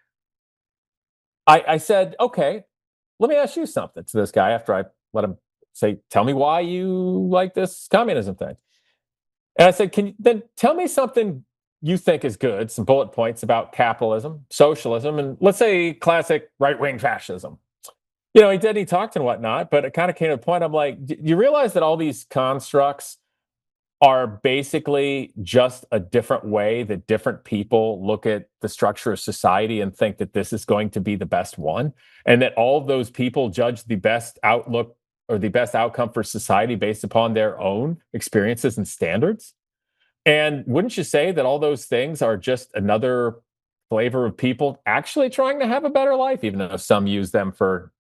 I said, okay, let me ask you something to this guy after I let him say, tell me why you like this communism thing. And I said, can you then tell me something you think is good, some bullet points about capitalism, socialism, and let's say classic right-wing fascism. He did, he talked and whatnot, but it kind of came to a point. I'm like, do you realize that all these constructs are basically just a different way that different people look at the structure of society and think that this is going to be the best one? And that all of those people judge the best outlook or the best outcome for society based upon their own experiences and standards? And wouldn't you say that all those things are just another flavor of people actually trying to have a better life, even though some use them for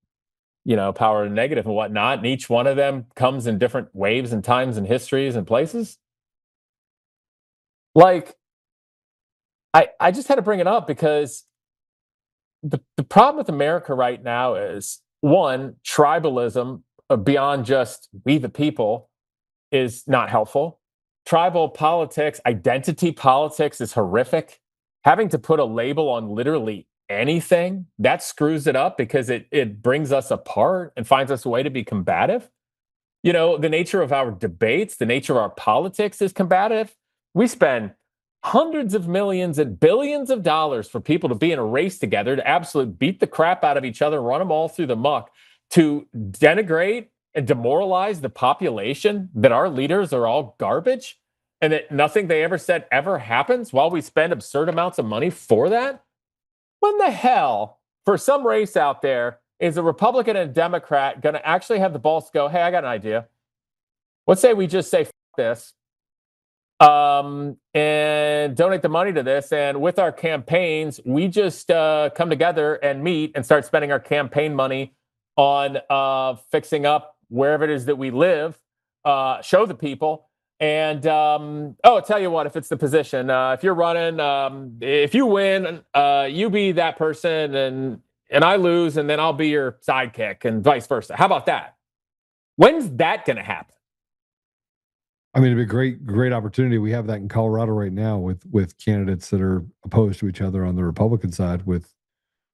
power and negative and whatnot, and each one of them comes in different waves and times and histories and places? Like, I just had to bring it up because the problem with America right now is, one, tribalism beyond just we the people is not helpful. Tribal politics, identity politics is horrific. Having to put a label on literally anything, that screws it up because it brings us apart and finds us a way to be combative. The nature of our debates, the nature of our politics is combative. We spend hundreds of millions and billions of dollars for people to be in a race together to absolutely beat the crap out of each other, run them all through the muck, to denigrate and demoralize the population, that our leaders are all garbage and that nothing they ever said ever happens while we spend absurd amounts of money for that? When the hell, for some race out there, is a Republican and a Democrat going to actually have the balls to go, hey, I got an idea. Let's say we just say F this and donate the money to this. And with our campaigns, we just come together and meet and start spending our campaign money on fixing up wherever it is that we live, show the people. And I'll tell you what, if it's the position, if you're running, if you win, you be that person and I lose, and then I'll be your sidekick and vice versa. How about that? When's that going to happen? I mean, it'd be a great opportunity. We have that in Colorado right now with candidates that are opposed to each other on the Republican side with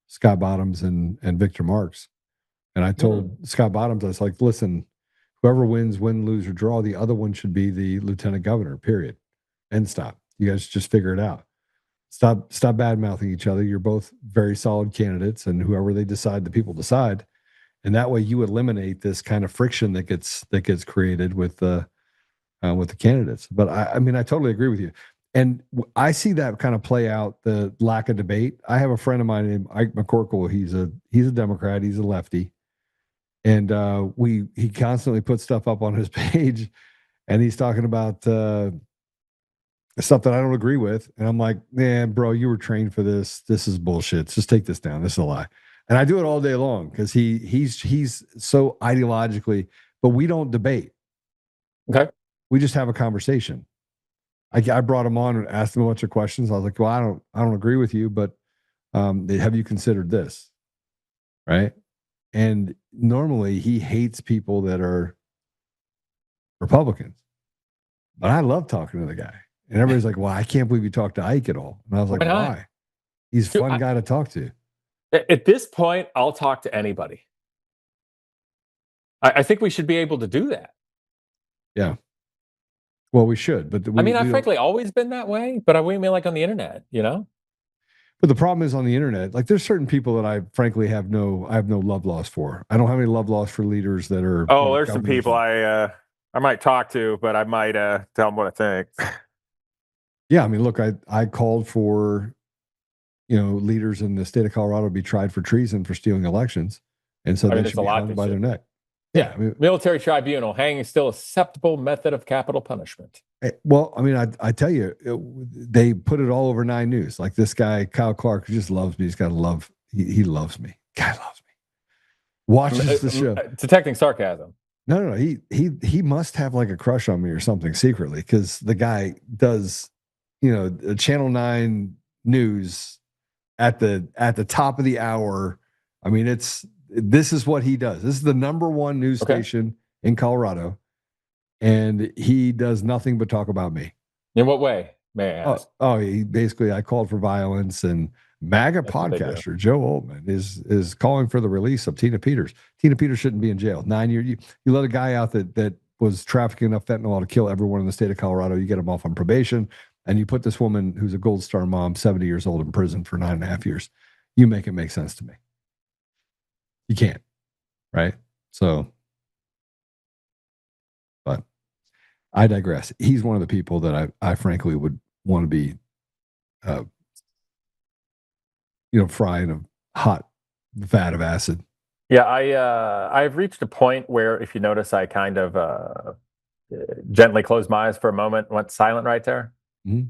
Scott Bottoms and Victor Marks. And I told Scott Bottoms, I was like, listen, whoever wins, win, lose, or draw, the other one should be the lieutenant governor, period. And stop. You guys just figure it out. Stop bad-mouthing each other. You're both very solid candidates, and whoever they decide, the people decide. And that way you eliminate this kind of friction that gets created with the candidates. But I mean, I totally agree with you. And I see that kind of play out, the lack of debate. I have a friend of mine named Ike McCorkle. He's a Democrat. He's a lefty. And he constantly puts stuff up on his page, and he's talking about stuff that I don't agree with. And I'm like, man, bro, you were trained for this. This is bullshit. Just take this down. This is a lie. And I do it all day long because he's so ideologically, but we don't debate. Okay. We just have a conversation. I brought him on and asked him a bunch of questions. I was like, well, I don't agree with you, but have you considered this? Right. And normally he hates people that are Republicans, but I love talking to the guy. And everybody's like, well, I can't believe you talked to Ike at all. And I was like, why? He's a fun guy to talk to. At this point, I'll talk to anybody. I think we should be able to do that. Yeah. Well, we should, but I've frankly always been that way, but I mean like on the internet, you know? But the problem is on the internet, like there's certain people that I frankly have no love lost for. I don't have any love lost for leaders that are. Oh, there's some people I might talk to, but I might tell them what I think. Yeah, I mean, look, I called for, leaders in the state of Colorado to be tried for treason for stealing elections, and so they should be hung by their neck. Yeah, military tribunal, hanging is still a acceptable method of capital punishment. Well, I mean, I tell you, they put it all over 9 News. Like this guy, Kyle Clark, who just loves me. He's got to love. He loves me. Guy loves me. Watches the show. Detecting sarcasm. No. He must have like a crush on me or something secretly, because the guy does, Channel 9 news at the top of the hour. I mean, this is what he does. This is the #1 news station in Colorado, and he does nothing but talk about me. In what way, may I ask? I called for violence, and MAGA podcaster Joe Oltmann is calling for the release of Tina Peters. Tina Peters shouldn't be in jail. 9 years. You let a guy out that was trafficking enough fentanyl to kill everyone in the state of Colorado. You get him off on probation, and you put this woman who's a Gold Star mom, 70 years old, in prison for 9.5 years. You make it make sense to me. You can't, right? So, but I digress. He's one of the people that I frankly would want to be, frying a hot vat of acid. Yeah, I've reached a point where, if you notice, I kind of gently closed my eyes for a moment, went silent right there. Mm-hmm.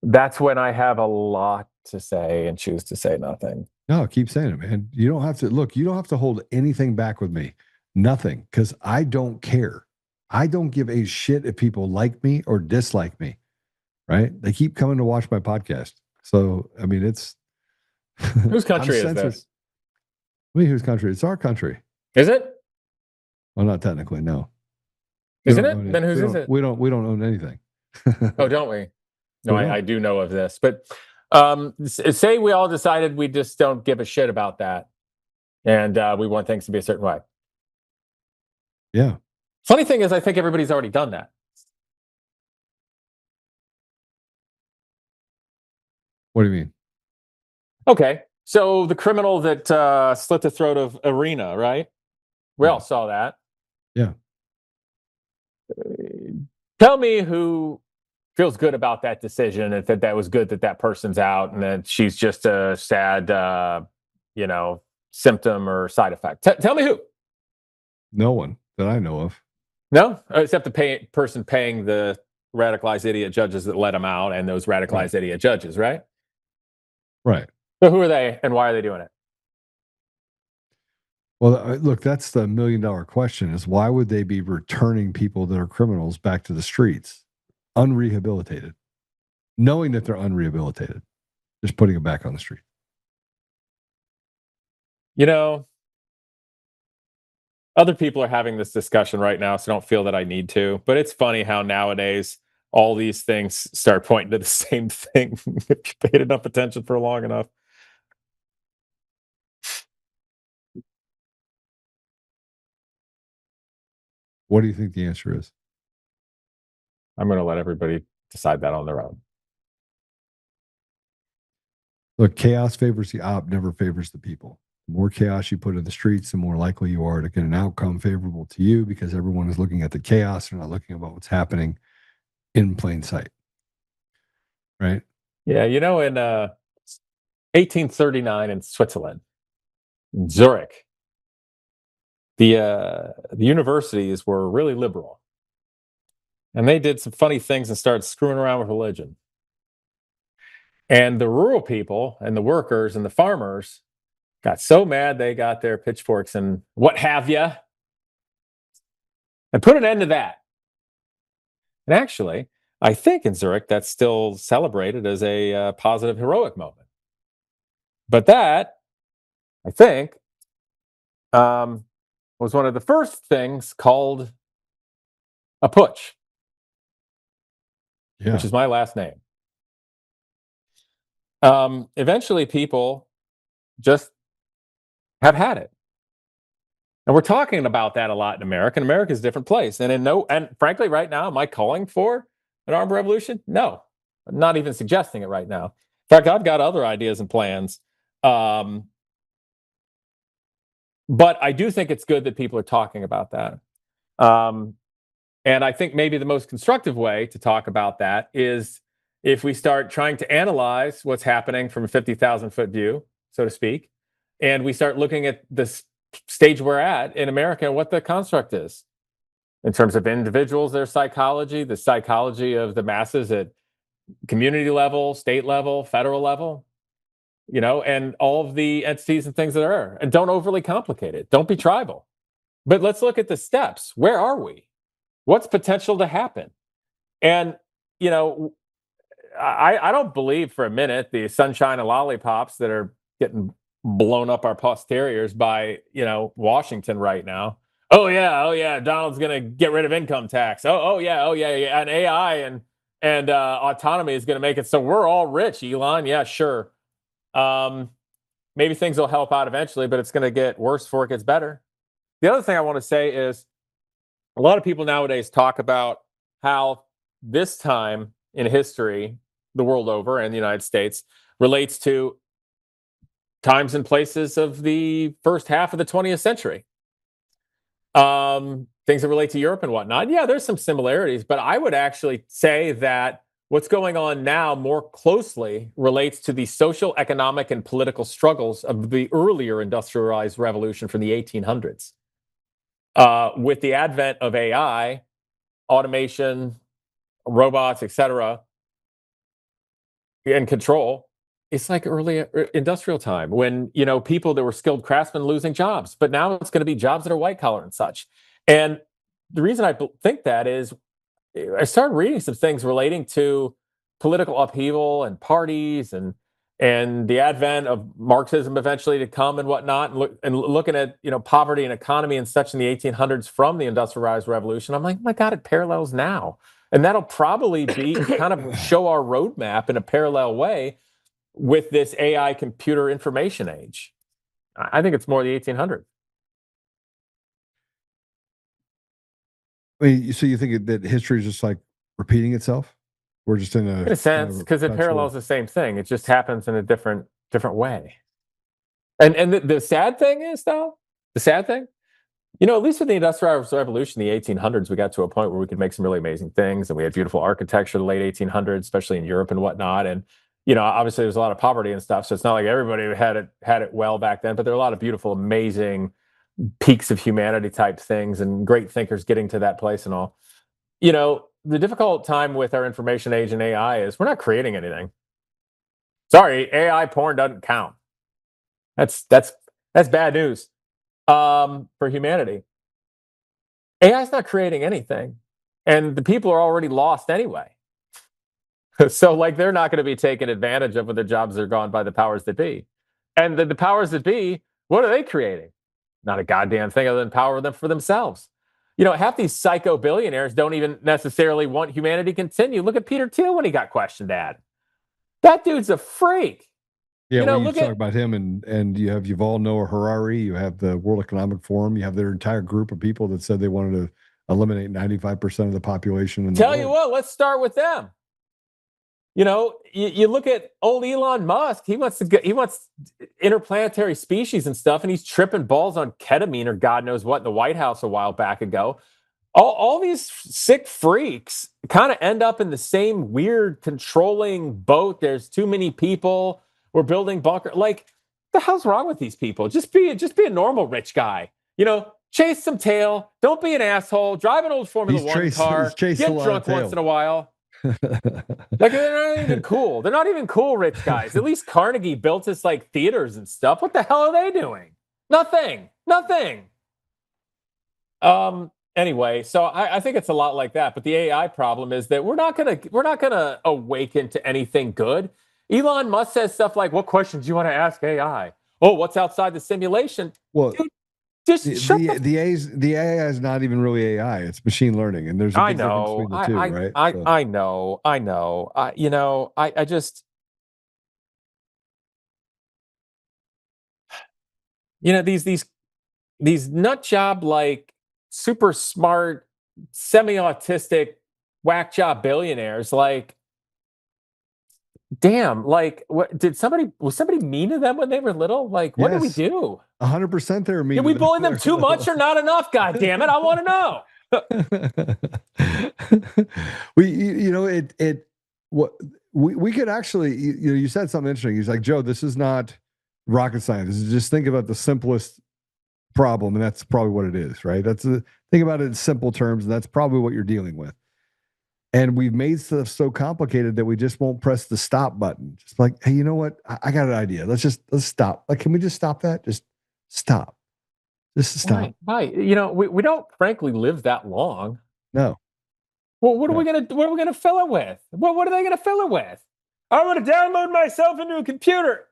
That's when I have a lot to say and choose to say nothing. No, keep saying it, man. You don't have to hold anything back with me. Nothing. Because I don't care. I don't give a shit if people like me or dislike me. Right? They keep coming to watch my podcast. So, I mean, it's whose country is this? I mean, whose country? It's our country. Is it? Well, not technically, no. Isn't it? Then whose is it? We don't own anything. Oh, don't we? No, I do know of this. But say we all decided we just don't give a shit about that, and we want things to be a certain way. Yeah. Funny thing is, I think everybody's already done that. What do you mean? Okay, so the criminal that slit the throat of Arena, right? We all saw that. Yeah. Tell me who feels good about that decision, and that was good that person's out, and that she's just a sad, symptom or side effect. Tell me who. No one that I know of. No, except the person paying the radicalized idiot judges that let them out, and those radicalized idiot judges, right? Right. So who are they, and why are they doing it? Well, look, that's the $1 million question: is why would they be returning people that are criminals back to the streets, unrehabilitated, knowing that they're unrehabilitated, just putting them back on the street? You know, other people are having this discussion right now, so don't feel that I need to. But it's funny how nowadays all these things start pointing to the same thing if you paid enough attention for long enough. What do you think the answer is? I'm going to let everybody decide that on their own. Look, chaos favors the op, never favors the people. The more chaos you put in the streets, the more likely you are to get an outcome favorable to you, because everyone is looking at the chaos. They're not looking about what's happening in plain sight. Right? Yeah, you know, in 1839 in Switzerland, in Zurich, the universities were really liberal. And they did some funny things and started screwing around with religion. And the rural people and the workers and the farmers got so mad they got their pitchforks and what have you, and put an end to that. And actually, I think in Zurich, that's still celebrated as a positive, heroic moment. But that, I think, was one of the first things called a putsch, which is my last name. Eventually, people just have had it. And we're talking about that a lot in America. And America's a different place. And frankly, right now, am I calling for an armed revolution? No, I'm not even suggesting it right now. In fact, I've got other ideas and plans. But I do think it's good that people are talking about that. And I think maybe the most constructive way to talk about that is if we start trying to analyze what's happening from a 50,000-foot view, so to speak, and we start looking at this stage we're at in America and what the construct is in terms of individuals, their psychology, the psychology of the masses at community level, state level, federal level, you know, and all of the entities and things that are. And don't overly complicate it. Don't be tribal. But let's look at the steps. Where are we? What's potential to happen? And, you know, I don't believe for a minute the sunshine and lollipops that are getting blown up our posteriors by, you know, Washington right now. Oh yeah, Donald's gonna get rid of income tax. Oh yeah, and AI and autonomy is gonna make it so we're all rich. Elon, yeah, sure. Maybe things will help out eventually, but it's gonna get worse before it gets better. The other thing I want to say is a lot of people nowadays talk about how this time in history, the world over and the United States, relates to times and places of the first half of the 20th century. Things that relate to Europe and whatnot. Yeah, there's some similarities, but I would actually say that what's going on now more closely relates to the social, economic, and political struggles of the earlier industrialized revolution from the 1800s. With the advent of AI, automation, robots, etc., and control, it's like early industrial time when, you know, people that were skilled craftsmen losing jobs, but now it's going to be jobs that are white collar and such. And the reason I think that is I started reading some things relating to political upheaval and parties and the advent of Marxism eventually to come and whatnot, and looking at, you know, poverty and economy and such in the 1800s from the industrialized revolution. I'm like, oh my God, it parallels now. And that'll probably be kind of show our roadmap in a parallel way with this AI computer information age. I think it's more the 1800s. I mean, so you think that history is just like repeating itself? We're just in a sense, because it parallels the same thing. It just happens in a different way. And the sad thing is, though, you know, at least with the Industrial Revolution in the 1800s, we got to a point where we could make some really amazing things, and we had beautiful architecture in the late 1800s, especially in Europe and whatnot. And obviously there's a lot of poverty and stuff, so it's not like everybody had it well back then, but there are a lot of beautiful, amazing peaks of humanity type things and great thinkers getting to that place and all. The difficult time with our information age and AI is we're not creating anything. Sorry, AI porn doesn't count. That's bad news for humanity. AI is not creating anything, and the people are already lost anyway. So, like, they're not going to be taken advantage of when their jobs are gone by the powers that be. And the powers that be, what are they creating? Not a goddamn thing other than power them for themselves. Half these psycho billionaires don't even necessarily want humanity to continue. Look at Peter Thiel when he got questioned at. That dude's a freak. Yeah, when you talk about him, and you have Yuval Noah Harari, you have the World Economic Forum, you have their entire group of people that said they wanted to eliminate 95% of the population. In the Tell world. you what, let's start with them. You look at old Elon Musk. He wants interplanetary species and stuff, and he's tripping balls on ketamine or God knows what in the White House a while back ago. All these sick freaks kind of end up in the same weird controlling boat. There's too many people. We're building bunker. Like, the hell's wrong with these people? Just be a normal rich guy. Chase some tail. Don't be an asshole. Drive an old Formula One car. Get drunk once in a while. Like, they're not even cool. They're not even cool rich guys. At least Carnegie built us like theaters and stuff. What the hell are they doing? Nothing. Anyway, so I think it's a lot like that. But the AI problem is that we're not gonna awaken to anything good. Elon Musk says stuff like, "What questions do you want to ask AI? Oh, what's outside the simulation?" Well, dude, just the AI is not even really AI. It's machine learning, and there's a big difference between the two, right? I know. I just, these nut job, like, super smart, semi-autistic, whack job billionaires, like, damn, like, what was somebody mean to them when they were little? Like, what did we do? 100% they were mean. Did we bully them too much or not enough? God damn it, I want to know. We could actually, you said something interesting. He's like, Joe, this is not rocket science. Just think about the simplest problem, and that's probably what it is, right? Think about it in simple terms, and that's probably what you're dealing with. And we've made stuff so complicated that we just won't press the stop button. Just like, hey, you know what? I got an idea. Let's stop. Like, can we just stop that? Just stop. Just stop. Right. We don't frankly live that long. No. Well, what are we gonna fill it with? What are they gonna fill it with? I want to download myself into a computer.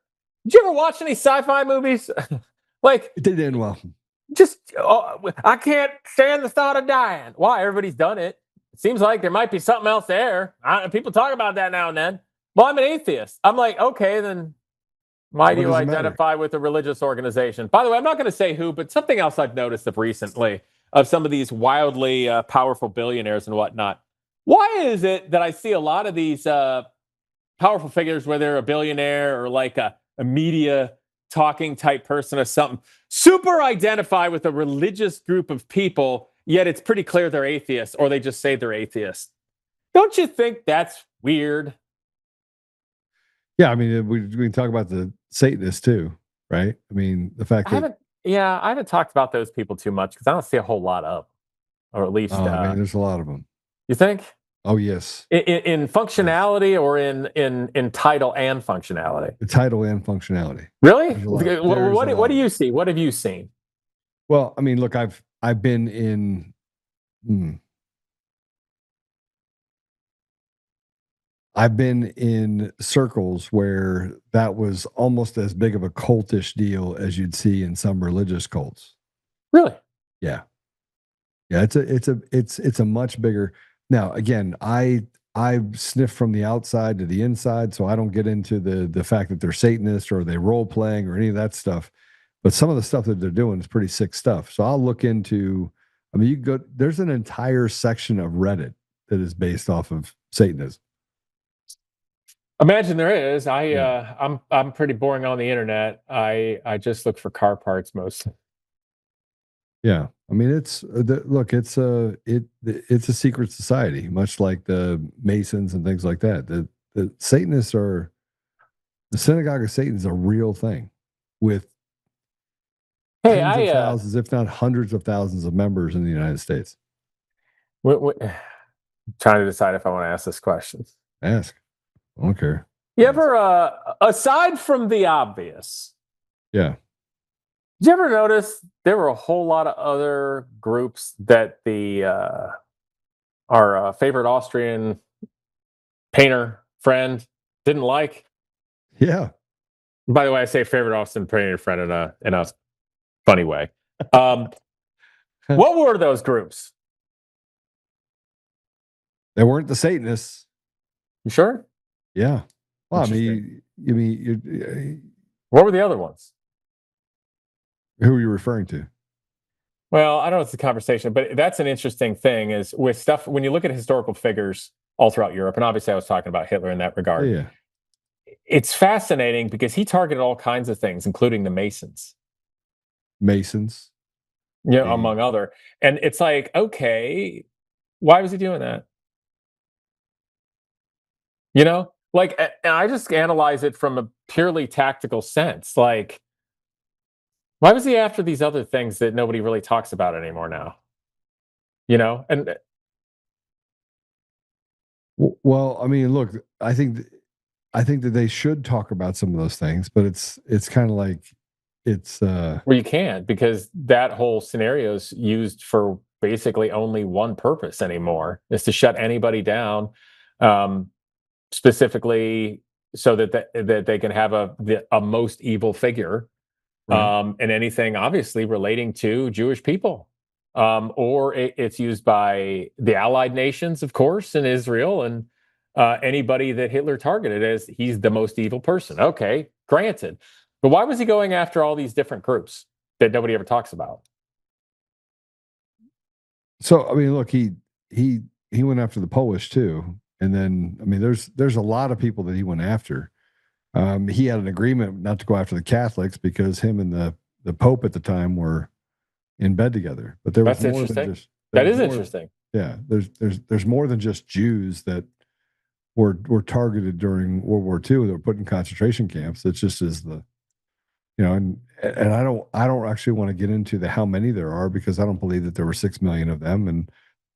Did you ever watch any sci-fi movies? Like, it didn't end well. I can't stand the thought of dying. Why? Everybody's done it. It seems like there might be something else there. People talk about that now and then. Well, I'm an atheist. I'm like, okay, then why do you identify with a religious organization? By the way, I'm not going to say who, but something else I've noticed of recently, of some of these wildly powerful billionaires and whatnot. Why is it that I see a lot of these powerful figures, whether they're a billionaire or like a media talking type person or something, super identify with a religious group of people, yet it's pretty clear they're atheists, or they just say they're atheists? Don't you think that's weird? Yeah, I mean, we can talk about the Satanists too, right? I mean, the fact that I haven't talked about those people too much because I don't see a whole lot of, or at least I mean, there's a lot of them. You think? Oh yes. In functionality or in title and functionality? The title and functionality. Really? What do you see? What have you seen? Well, I mean, look, I've been in. I've been in circles where that was almost as big of a cultish deal as you'd see in some religious cults. Really? Yeah. It's a much bigger. Now, again, I sniff from the outside to the inside, so I don't get into the fact that they're Satanists or they role playing or any of that stuff. But some of the stuff that they're doing is pretty sick stuff. So I'll look into. I mean, there's an entire section of Reddit that is based off of Satanism. Imagine there is. I'm pretty boring on the internet. I just look for car parts mostly. Yeah, I mean, it's a secret society, much like the Masons and things like that. The Satanists are The synagogue of Satan is a real thing with Hey, tens of thousands, if not hundreds of thousands of members in the United States. Trying to decide if I want to ask this question. Ask. I don't care. You ever, aside from the obvious, Yeah. did you ever notice there were a whole lot of other groups that our favorite Austrian painter friend didn't like? Yeah. By the way, I say favorite Austrian painter friend in a funny way. What were those groups? They weren't the Satanists. You sure? Yeah. Well, I mean, What were the other ones? who are you referring to? Well, I don't know if it's a conversation, but that's an interesting thing is with stuff, when you look at historical figures all throughout Europe, and obviously I was talking about Hitler in that regard. Yeah. It's fascinating because he targeted all kinds of things, including the Masons. Masons. Yeah, among other. And it's like, okay, why was he doing that? You know, like, and I just analyze it from a purely tactical sense. Like, why was he after these other things that nobody really talks about anymore now? You know, and Well, I mean, look, I think that they should talk about some of those things, but it's kind of like it's well, you can't, because that whole scenario is used for basically only one purpose anymore, is to shut anybody down, specifically so that they can have a most evil figure, right. and anything obviously relating to Jewish people. Or it's used by the Allied nations, of course, in Israel, and anybody that Hitler targeted as he's the most evil person. Okay, granted. But why was he going after all these different groups that nobody ever talks about? So I mean, look, he went after the Polish too, and then I mean, there's a lot of people that he went after. He had an agreement not to go after the Catholics because him and the Pope at the time were in bed together. But there was That's more interesting. than just That is interesting. Yeah, there's more than just Jews that were targeted during World War II that were put in concentration camps. It's just as the and I don't actually want to get into the how many there are, because I don't believe that there were 6 million of them, and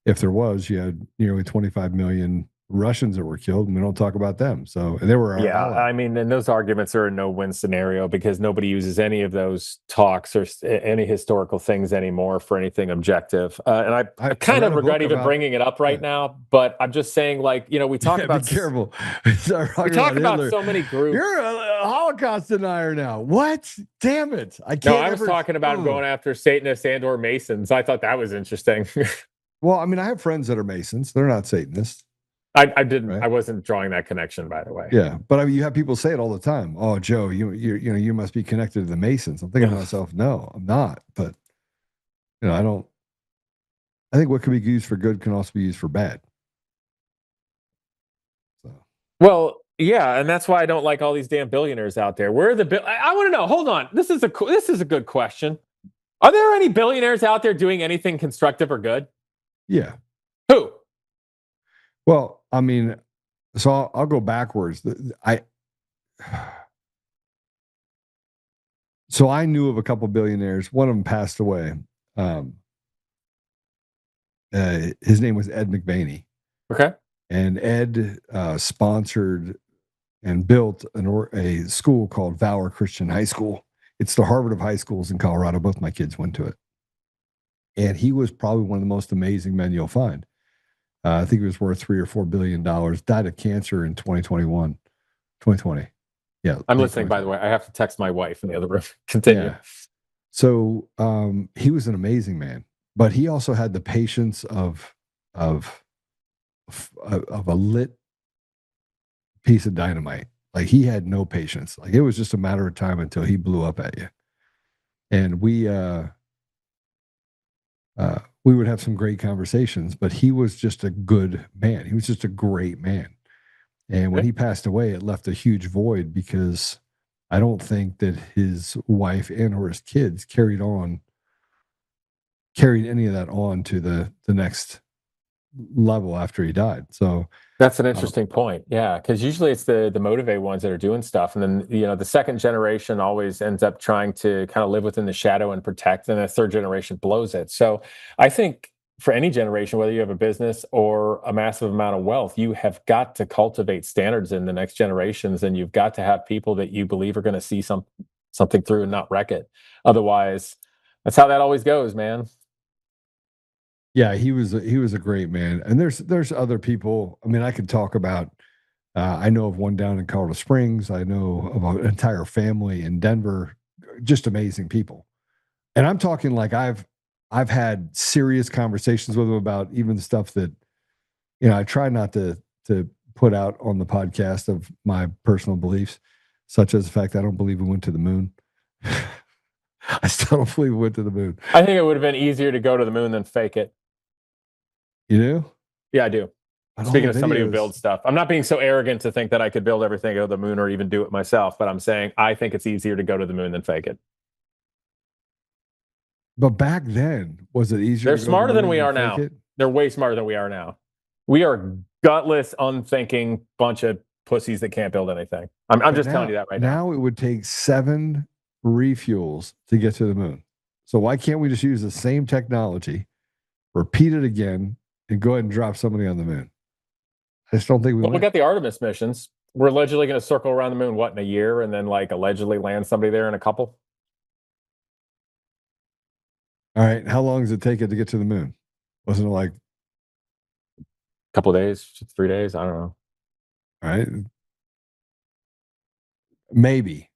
if there was, you had nearly 25 million Russians that were killed, and we don't talk about them. So they were our allies. I mean, and those arguments are a no-win scenario because nobody uses any of those talks or any historical things anymore for anything objective. And I kind of regret even bringing it up right now, but I'm just saying, like, we talk about. Be careful. We talk about so many groups. You're a Holocaust denier now. What? Damn it! I can't. No, I was talking about going after Satanists and/or Masons. I thought that was interesting. Well, I mean, I have friends that are Masons. They're not Satanists. I didn't. Right? I wasn't drawing that connection, by the way. Yeah, but I mean, you have people say it all the time. Oh, Joe, you must be connected to the Masons. I'm thinking to myself, no, I'm not. But I don't. I think what can be used for good can also be used for bad. So. Well, yeah, and that's why I don't like all these damn billionaires out there. Where are the I want to know. Hold on, this is a good question. Are there any billionaires out there doing anything constructive or good? Yeah. Who? Well, I mean, so I'll go backwards. So I knew of a couple billionaires. One of them passed away. His name was Ed McVaney. Okay. And Ed sponsored and built a school called Valor Christian High School. It's the Harvard of high schools in Colorado. Both my kids went to it. And he was probably one of the most amazing men you'll find. I think he was worth $3 or $4 billion. Died of cancer in 2020. Yeah. I'm listening, by the way. I have to text my wife in the other room. Continue. Yeah. So he was an amazing man, but he also had the patience of a lit piece of dynamite. Like, he had no patience. Like, it was just a matter of time until he blew up at you. And we would have some great conversations, but he was just a good man. He was just a great man. And when he passed away, it left a huge void, because I don't think that his wife and or his kids carried any of that on to the next level after he died. So that's an interesting point. Yeah, because usually it's the motivated ones that are doing stuff, and then the second generation always ends up trying to kind of live within the shadow and protect, and the third generation blows it. So I think for any generation, whether you have a business or a massive amount of wealth, you have got to cultivate standards in the next generations, and you've got to have people that you believe are going to see something through and not wreck it. Otherwise, that's how that always goes, man. Yeah, he was a great man. And there's other people. I mean, I could talk about. I know of one down in Colorado Springs. I know of an entire family in Denver. Just amazing people. And I'm talking like I've had serious conversations with them about even the stuff that I try not to put out on the podcast of my personal beliefs, such as the fact I don't believe we went to the moon. I still don't believe we went to the moon. I think it would have been easier to go to the moon than fake it. You do? Yeah, I do. Speaking of somebody who builds stuff, I'm not being so arrogant to think that I could build everything go to the moon or even do it myself, but I'm saying I think it's easier to go to the moon than fake it. But back then, was it easier? They're smarter than we are now. They're way smarter than we are now. We are gutless, unthinking bunch of pussies that can't build anything. I'm just telling you that right now. Now it would take 7 refuels to get to the moon. So why can't we just use the same technology, repeat it again, and go ahead and drop somebody on the moon? I just don't think we. Well, we got the Artemis missions. We're allegedly going to circle around the moon in a year, and then allegedly land somebody there in a couple. All right. How long does it take it to get to the moon? Wasn't it like a couple of days, 3 days? I don't know. All right. Maybe.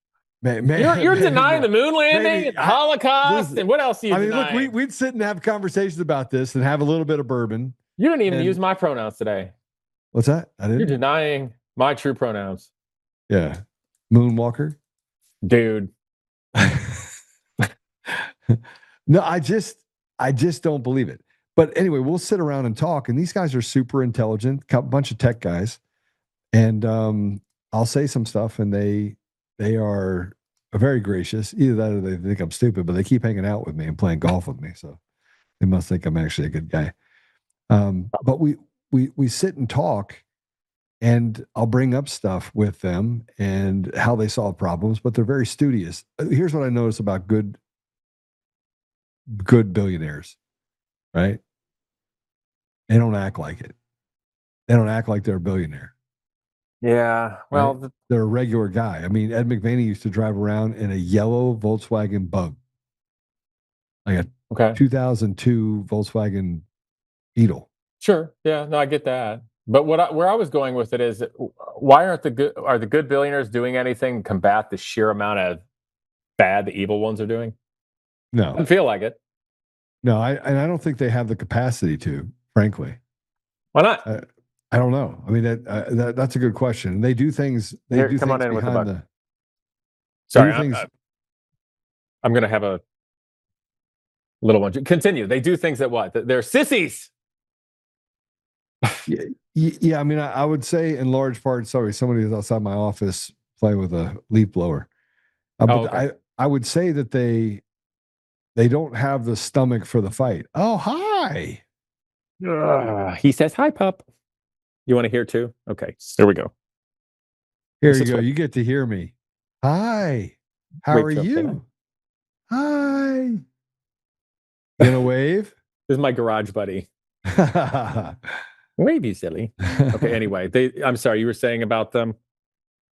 You're denying the moon landing, and the Holocaust, and what else are you denying? Look, we'd sit and have conversations about this and have a little bit of bourbon. You didn't even use my pronouns today. What's that? I didn't. You're denying my true pronouns. Yeah. Moonwalker? Dude. No, I just don't believe it. But anyway, we'll sit around and talk, and these guys are super intelligent, a bunch of tech guys. And I'll say some stuff, and they are very gracious. Either that or they think I'm stupid, but they keep hanging out with me and playing golf with me. So they must think I'm actually a good guy. But we sit and talk, and I'll bring up stuff with them and how they solve problems, but they're very studious. Here's what I notice about good billionaires, right? They don't act like it. They don't act like they're a billionaire. Yeah, well, right? They're a regular guy. I mean, Ed McVaney used to drive around in a yellow Volkswagen Bug, like a 2002 Volkswagen Beetle. Sure. Yeah. No, I get that. But where I was going with it is, why are the good billionaires doing anything to combat the sheer amount of bad the evil ones are doing? No, I don't feel like it. No, I don't think they have the capacity to, frankly. Why not? I don't know. I mean, that's a good question. They do things. Come on in with the bug. Sorry, I'm going to have a little one. Continue. They do things that what? They're sissies. Yeah. I mean, I would say in large part. Sorry, somebody was outside my office playing with a leaf blower. But okay. I would say that they don't have the stomach for the fight. Oh, hi. He says, hi, pup. You want to hear too? Okay, here we go. Here you go. You get to hear me. Hi. How are you? Hi. You gonna wave? This is my garage buddy. Wave, you silly. Okay, anyway. I'm sorry, you were saying about them?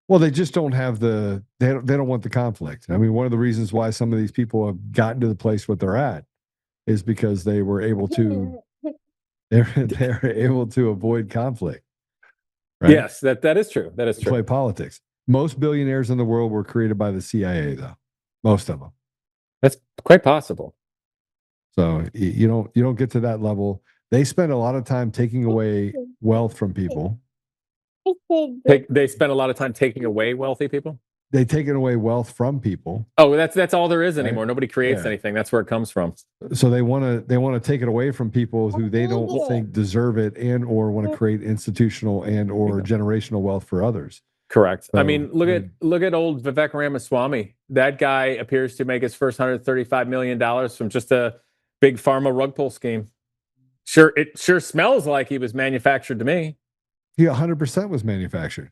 Well, they just don't have they don't want the conflict. I mean, one of the reasons why some of these people have gotten to the place what they're at is because they were able to they're able to avoid conflict. Right? Yes, that is true. That is true. Play politics. Most billionaires in the world were created by the CIA, though. Most of them. That's quite possible. So you don't get to that level. They spend a lot of time taking away wealth from people. They spend a lot of time taking away wealthy people? They taking away wealth from people. Oh, that's all there is anymore. Right? Nobody creates anything. That's where it comes from. So they want to take it away from people who they don't think deserve it, and or want to create institutional and or generational wealth for others. Correct. So, I mean, look at old Vivek Ramaswamy. That guy appears to make his first $135 million from just a big pharma rug pull scheme. It sure smells like he was manufactured to me. He 100% was manufactured.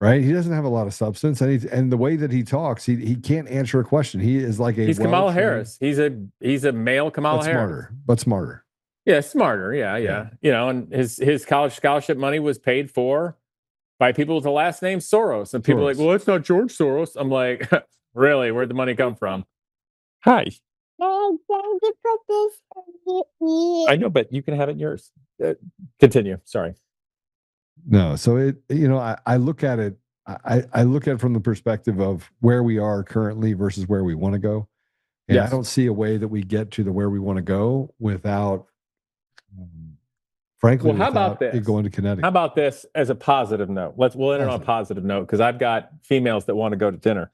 Right? He doesn't have a lot of substance, and the way that he talks, he can't answer a question. He is like he's Kamala Harris. He's a male Kamala Harris. But smarter. Yeah, smarter. Yeah. You know, and his college scholarship money was paid for by people with the last name Soros. And people are like, well, it's not George Soros. I'm like, really? Where'd the money come from? Hi. I know, but you can have it yours. Continue. Sorry. No, so I look at it. I look at it from the perspective of where we are currently versus where we want to go. And I don't see a way that we get to where we want to go without, frankly, well, how about this? It going to Connecticut. How about this as a positive note? We'll end it on a positive note because I've got females that want to go to dinner.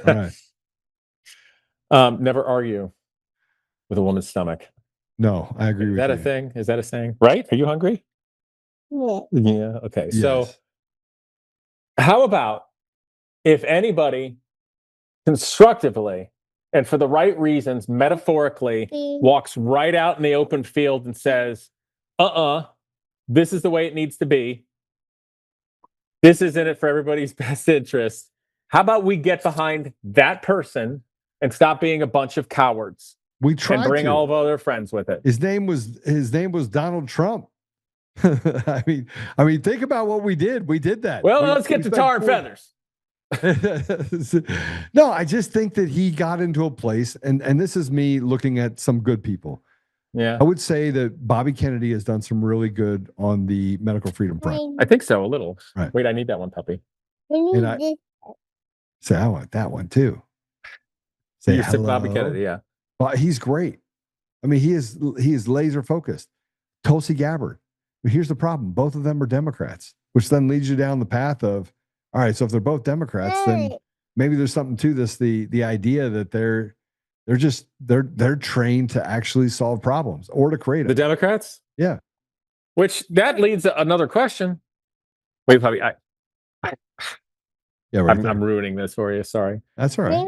All right. Never argue with a woman's stomach. No, I agree with you. Is that a thing? Is that a saying? Right? Are you hungry? Yeah. Okay. Yes. So how about if anybody constructively and for the right reasons, metaphorically, walks right out in the open field and says, this is the way it needs to be. This is in it for everybody's best interest. How about we get behind that person and stop being a bunch of cowards? We tried and bring to. all of our other friends with it. His name was Donald Trump. I mean, think about what we did. We did that. Well, let's get to tar and feathers. No, I just think that he got into a place, and this is me looking at some good people. Yeah, I would say that Bobby Kennedy has done some really good on the medical freedom front. I think so, a little. Right. Wait, I need that one, puppy. And I say, I want that one too. Say hello. Bobby Kennedy, yeah. But he's great. I mean, he is laser focused. Tulsi Gabbard. But here's the problem. Both of them are Democrats, which then leads you down the path of, all right, so if they're both Democrats, then maybe there's something to this. The idea that they're trained to actually solve problems or to create it. The Democrats? Yeah. Which that leads to another question. Wait, puppy. I'm ruining this for you. Sorry. That's all right.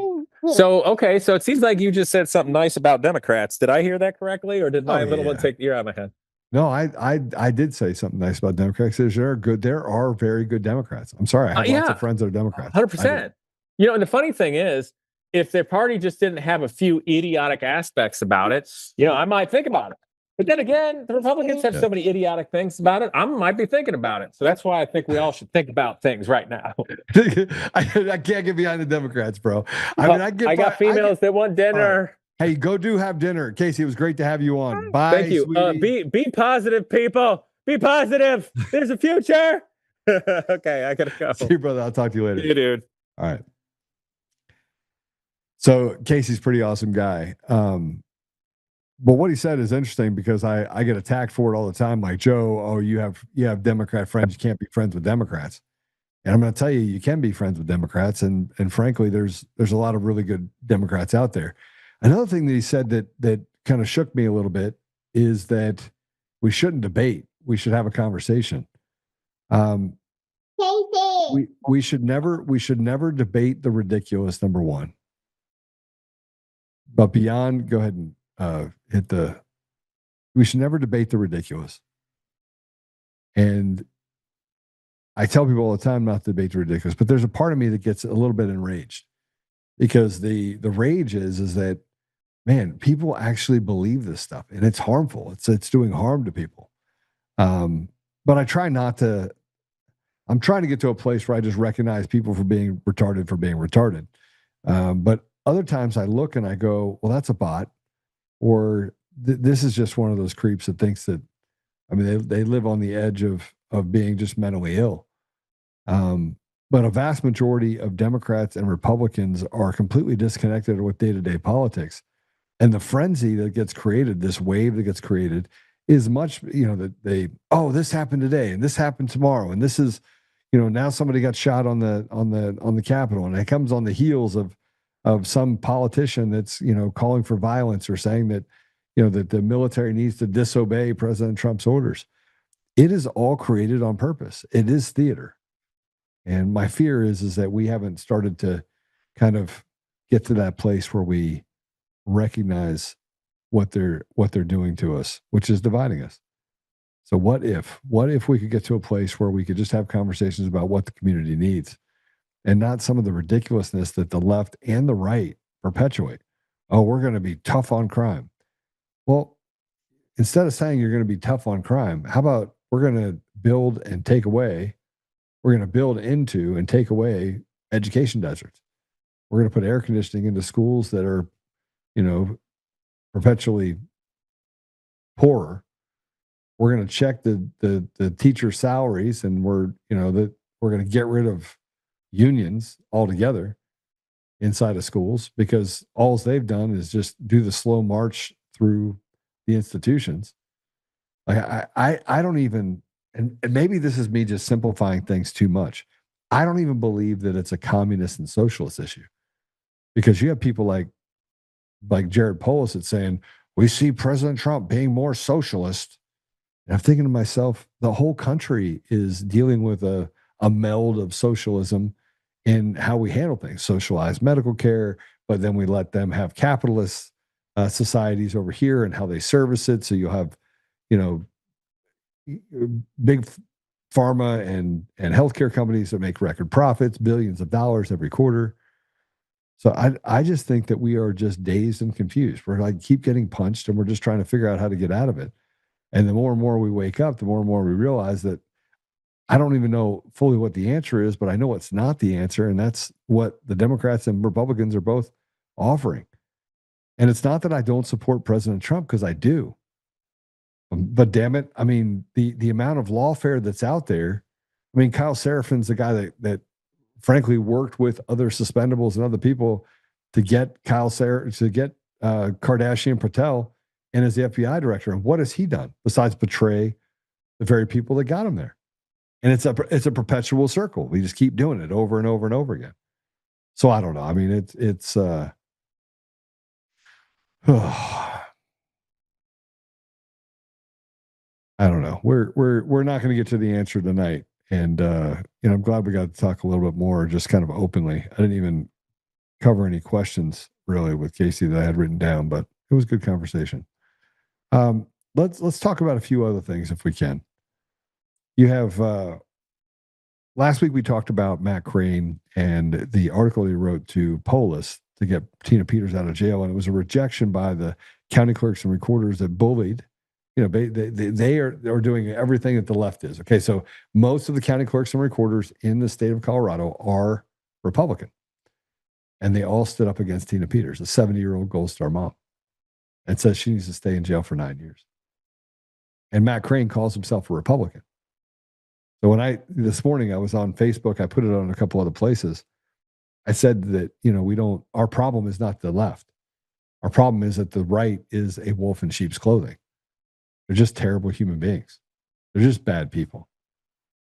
So, okay. So it seems like you just said something nice about Democrats. Did I hear that correctly? Or did my little one take the ear out of my head? No, I did say something nice about Democrats. There are very good Democrats. I'm sorry. I have lots of friends that are Democrats. 100%. You know, and the funny thing is, if their party just didn't have a few idiotic aspects about it, I might think about it. But then again, the Republicans have so many idiotic things about it. I might be thinking about it. So that's why I think we all should think about things right now. I can't get behind the Democrats, bro. I got females that want dinner. Hey, have dinner. Casey, it was great to have you on. Bye. Thank you. Be positive, people. Be positive. There's a future. Okay, I gotta go. See you, brother. I'll talk to you later. See you, dude. All right. So Casey's a pretty awesome guy. But what he said is interesting because I get attacked for it all the time. Like, Joe, you have Democrat friends. You can't be friends with Democrats. And I'm going to tell you, you can be friends with Democrats. And frankly, there's a lot of really good Democrats out there. Another thing that he said that kind of shook me a little bit is that we shouldn't debate. We should have a conversation. We should never debate the ridiculous, number one. But beyond, go ahead and we should never debate the ridiculous. And I tell people all the time not to debate the ridiculous, but there's a part of me that gets a little bit enraged because the rage is that, man, people actually believe this stuff and it's harmful. It's doing harm to people. But I try not to. I'm trying to get to a place where I just recognize people for being retarded. But other times I look and I go, well, that's a bot, or this is just one of those creeps that thinks that. I mean, they live on the edge of being just mentally ill. But a vast majority of Democrats and Republicans are completely disconnected with day-to-day politics. And the frenzy that gets created, this wave that gets created, is much, that this happened today and this happened tomorrow. And this is, now somebody got shot on the Capitol, and it comes on the heels of some politician that's, calling for violence or saying that, that the military needs to disobey President Trump's orders. It is all created on purpose. It is theater. And my fear is that we haven't started to kind of get to that place where we recognize what they're doing to us, which is dividing us. So what if we could get to a place where we could just have conversations about what the community needs and not some of the ridiculousness that the left and the right perpetuate? Oh, we're going to be tough on crime. Well, instead of saying you're going to be tough on crime, how about we're going to build and take away, we're going to build into and take away education deserts. We're going to put air conditioning into schools that are, perpetually poorer. We're going to check the teacher salaries, and we're going to get rid of unions altogether inside of schools, because all they've done is just do the slow march through the institutions. Like I don't even, and maybe this is me just simplifying things too much. I don't even believe that it's a communist and socialist issue, because you have people like Jared Polis that's saying, we see President Trump being more socialist. And I'm thinking to myself, the whole country is dealing with a meld of socialism in how we handle things, socialized medical care, but then we let them have capitalist societies over here and how they service it. So you'll have, big pharma and healthcare companies that make record profits, billions of dollars every quarter. So I just think that we are just dazed and confused. We're like keep getting punched, and we're just trying to figure out how to get out of it. And the more and more we wake up, the more and more we realize that I don't even know fully what the answer is, but I know it's not the answer. And that's what the Democrats and Republicans are both offering. And it's not that I don't support President Trump, because I do. But damn it, I mean, the amount of lawfare that's out there. I mean, Kyle Serafin's the guy that frankly worked with other suspendables and other people to get Kardashian Patel in as the FBI director. And what has he done besides betray the very people that got him there? And it's a perpetual circle. We just keep doing it over and over and over again. So I don't know. I mean, it's I don't know. We're not going to get to the answer tonight. And I'm glad we got to talk a little bit more, just kind of openly. I didn't even cover any questions really with Casey that I had written down, but it was a good conversation. Let's talk about a few other things if we can. You have last week we talked about Matt Crane and the article he wrote to Polis to get Tina Peters out of jail, and it was a rejection by the county clerks and recorders that bullied. They are doing everything that the left is. Okay, so most of the county clerks and recorders in the state of Colorado are Republican, and they all stood up against Tina Peters, a 70-year-old Gold Star mom, and says she needs to stay in jail for 9 years. And Matt Crane calls himself a Republican. So this morning I was on Facebook, I put it on a couple other places. I said that, our problem is not the left. Our problem is that the right is a wolf in sheep's clothing. They're just terrible human beings. They're just bad people.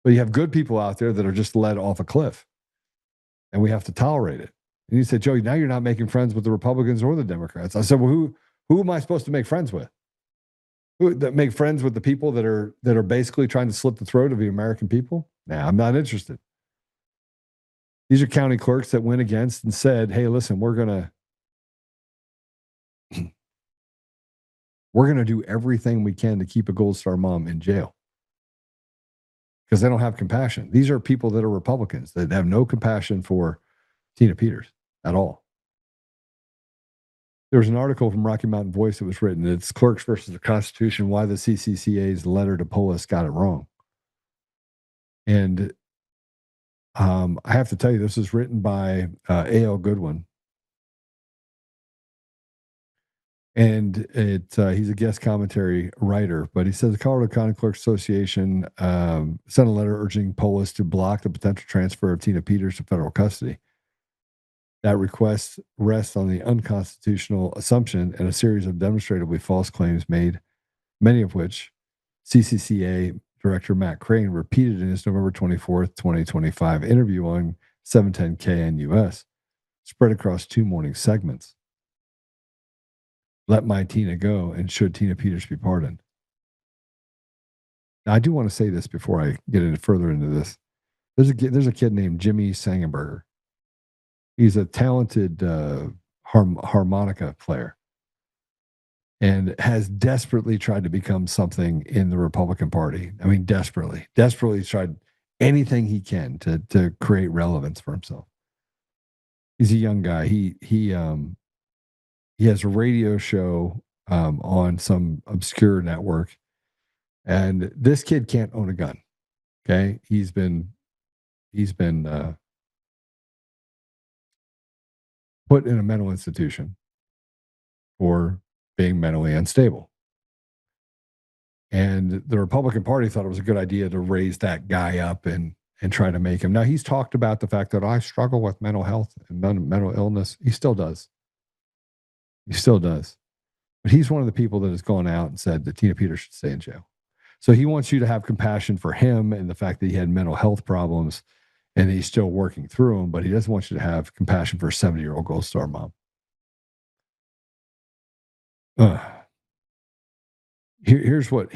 But you have good people out there that are just led off a cliff, and we have to tolerate it. And you said, Joey, now you're not making friends with the Republicans or the Democrats. I said, well, who am I supposed to make friends with? Make friends with the people that are basically trying to slit the throat of the American people? Nah, I'm not interested. These are county clerks that went against and said, hey, listen, we're going to do everything we can to keep a Gold Star mom in jail, because they don't have compassion. These are people that are Republicans that have no compassion for Tina Peters at all. There was an article from Rocky Mountain Voice that was written. It's Clerks versus the Constitution, why the CCCA's letter to Polis got it wrong. And I have to tell you, this is written by A.L. Goodwin. And he's a guest commentary writer, but he says the Colorado County Clerks Association sent a letter urging Polis to block the potential transfer of Tina Peters to federal custody. That request rests on the unconstitutional assumption and a series of demonstrably false claims made, many of which CCCA Director Matt Crane repeated in his November 24th, 2025 interview on 710 KNUS, spread across 2 morning segments. Let my Tina go, and should Tina Peters be pardoned? Now, I do want to say this before I get any further into this. There's a kid named Jimmy Sangenberger. He's a talented harmonica player. and has desperately tried to become something in the Republican Party. I mean, desperately tried anything he can to create relevance for himself. He's a young guy. He has a radio show on some obscure network, and this kid can't own a gun. Okay, he's been put in a mental institution for being mentally unstable. And the Republican Party thought it was a good idea to raise that guy up and try to make him. Now, he's talked about the fact that I struggle with mental health and mental illness. He still does. He still does. But he's one of the people that has gone out and said that Tina Peters should stay in jail. So he wants you to have compassion for him and the fact that he had mental health problems and he's still working through them, but he doesn't want you to have compassion for a 70-year-old Gold Star mom. Here's what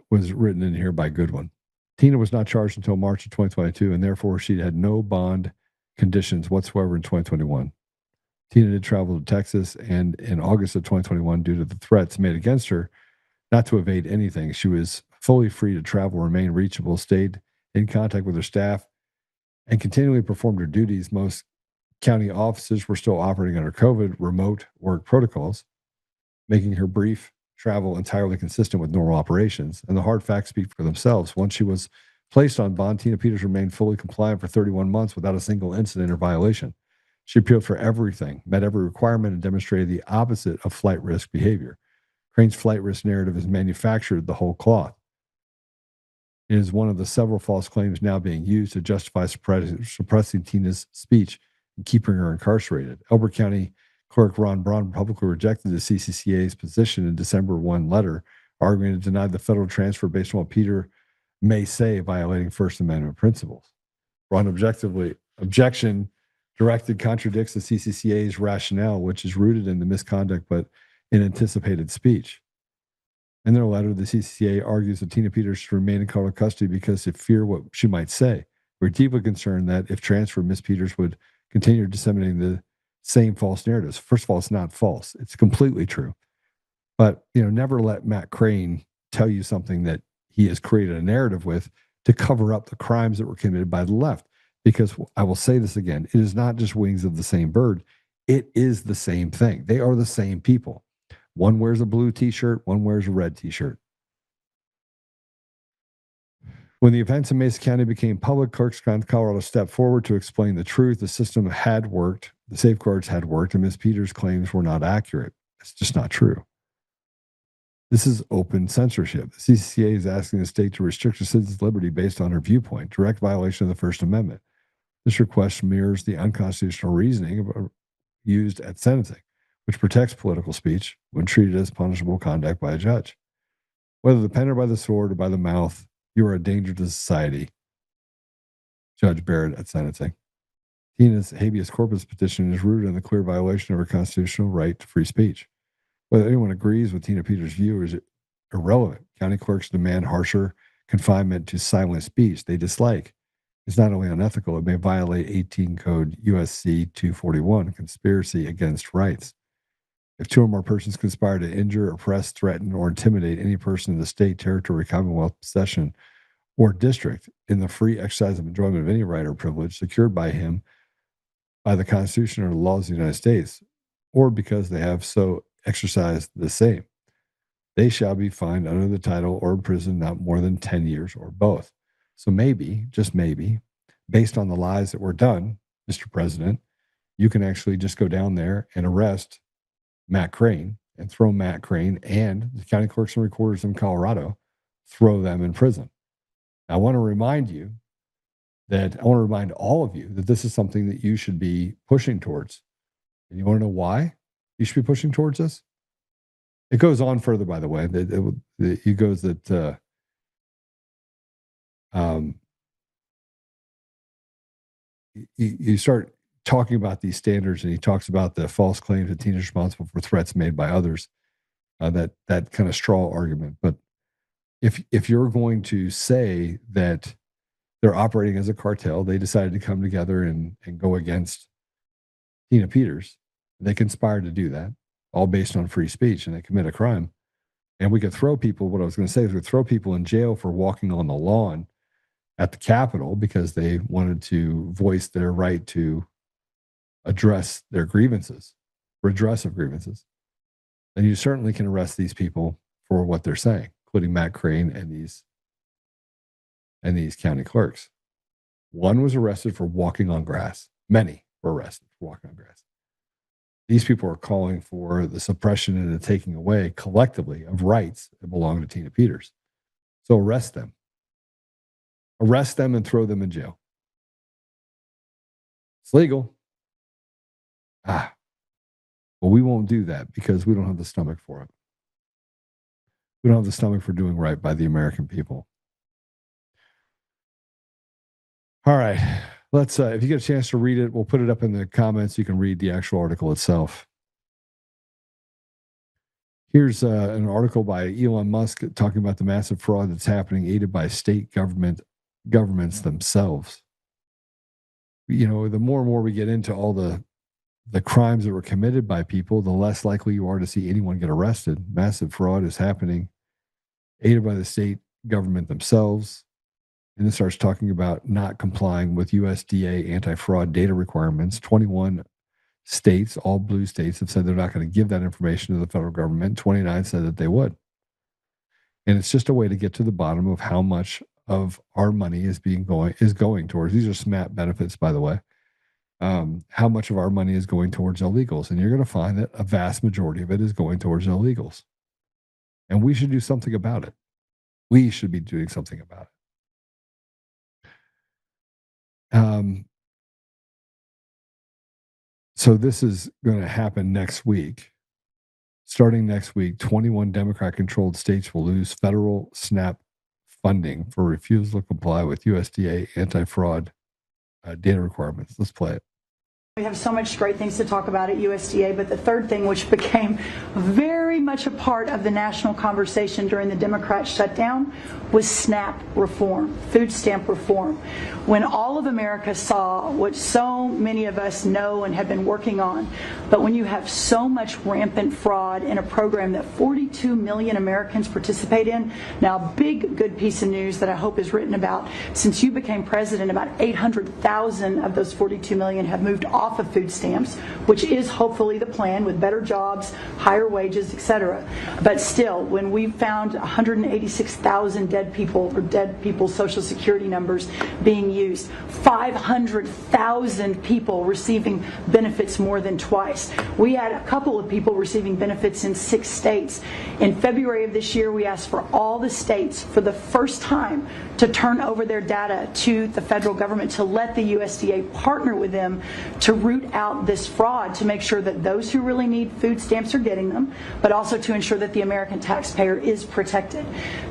was written in here by Goodwin. Tina was not charged until March of 2022, and therefore she had no bond conditions whatsoever in 2021. Tina did travel to Texas, and in August of 2021, due to the threats made against her, not to evade anything, she was fully free to travel, remain reachable, stayed in contact with her staff, and continually performed her duties. Most county offices were still operating under COVID remote work protocols, making her brief travel entirely consistent with normal operations. And the hard facts speak for themselves. Once she was placed on bond, Tina Peters remained fully compliant for 31 months without a single incident or violation. She appealed for everything, met every requirement, and demonstrated the opposite of flight risk behavior. Crane's flight risk narrative has manufactured the whole cloth. It is one of the several false claims now being used to justify suppressing Tina's speech and keeping her incarcerated. Elbert County Clerk Ron Braun publicly rejected the CCCA's position in December 1 letter, arguing it denied the federal transfer based on what Peter may say, violating First Amendment principles. Braun objection directed contradicts the CCCA's rationale, which is rooted in the misconduct but in anticipated speech. In their letter, the CCCA argues that Tina Peters should remain in color custody because they fear what she might say. We're deeply concerned that if transferred, Ms. Peters would continue disseminating the same false narratives. First of all, it's not false. It's completely true. But, never let Matt Crane tell you something that he has created a narrative with to cover up the crimes that were committed by the left. Because I will say this again, it is not just wings of the same bird. It is the same thing. They are the same people. One wears a blue t-shirt, one wears a red t-shirt. When the events in Mesa County became public, Clerks County, Colorado stepped forward to explain the truth. The system had worked, the safeguards had worked, and Ms. Peters' claims were not accurate. It's just not true. This is open censorship. The CCCA is asking the state to restrict a citizen's liberty based on her viewpoint, direct violation of the First Amendment. This request mirrors the unconstitutional reasoning used at sentencing, which protects political speech when treated as punishable conduct by a judge. Whether the pen or by the sword or by the mouth, you are a danger to society. Judge Barrett at sentencing. Tina's habeas corpus petition is rooted in the clear violation of her constitutional right to free speech. Whether anyone agrees with Tina Peters' view is irrelevant. County clerks demand harsher confinement to silent speech they dislike. It's not only unethical, it may violate 18 Code USC 241, conspiracy against rights. If two or more persons conspire to injure, oppress, threaten, or intimidate any person in the state, territory, commonwealth, possession, or district in the free exercise of enjoyment of any right or privilege secured by him by the Constitution or the laws of the United States, or because they have so exercised the same, they shall be fined under the title or imprisoned not more than 10 years or both. So maybe, just maybe, based on the lies that were done, Mr. President, you can actually just go down there and arrest Matt Crane and throw Matt Crane and the county clerks and recorders in Colorado, throw them in prison. I want to remind all of you that this is something that you should be pushing towards. And you want to know why you should be pushing towards this? It goes on further, by the way. It goes that you start talking about these standards, and he talks about the false claims that Tina's responsible for threats made by others, that kind of straw argument. But if you're going to say that they're operating as a cartel, they decided to come together and go against Tina Peters, they conspired to do that. all based on free speech, and they commit a crime. And we could throw people, what I was going to say is we could throw people in jail for walking on the lawn at the Capitol because they wanted to voice their right to address their grievances, redress of grievances. And you certainly can arrest these people for what they're saying, including Matt Crane and these county clerks. One was arrested for walking on grass. Many were arrested for walking on grass. These people are calling for the suppression and the taking away collectively of rights that belong to Tina Peters. So arrest them. Arrest them and throw them in jail. It's legal. But we won't do that because we don't have the stomach for it. We don't have the stomach for doing right by the American people. All right. Let's, if you get a chance to read it, we'll put it up in the comments. You can read the actual article itself. Here's an article by Elon Musk talking about the massive fraud that's happening, aided by state governments themselves. You know, the more and more we get into all the crimes that were committed by people, the less likely you are to see anyone get arrested. Massive fraud is happening, aided by the state government themselves. And it starts talking about not complying with USDA anti-fraud data requirements. 21 states, all blue states, have said they're not going to give that information to the federal government. 29 said that they would. And it's just a way to get to the bottom of how much of our money is going towards. These are SNAP benefits, by the way. How much of our money is going towards illegals. And you're going to find that a vast majority of it is going towards illegals. And we should do something about it. We should be doing something about it. So this is going to happen next week. Starting next week, 21 Democrat-controlled states will lose federal SNAP funding for refusal to comply with USDA anti-fraud data requirements. Let's play it. We have so much great things to talk about at USDA, but the third thing, which became very much a part of the national conversation during the Democrat shutdown, was SNAP reform, food stamp reform. When all of America saw what so many of us know and have been working on, but when you have so much rampant fraud in a program that 42 million Americans participate in, now big good piece of news that I hope is written about, since you became president, about 800,000 of those 42 million have moved off of food stamps, which is hopefully the plan, with better jobs, higher wages, etc. But still, when we found 186,000 dead people's Social Security numbers being used, 500,000 people receiving benefits more than twice. We had a couple of people receiving benefits in 6 states. In February of this year, we asked for all the states for the first time to turn over their data to the federal government, to let the USDA partner with them to root out this fraud, to make sure that those who really need food stamps are getting them, but also to ensure that the American taxpayer is protected.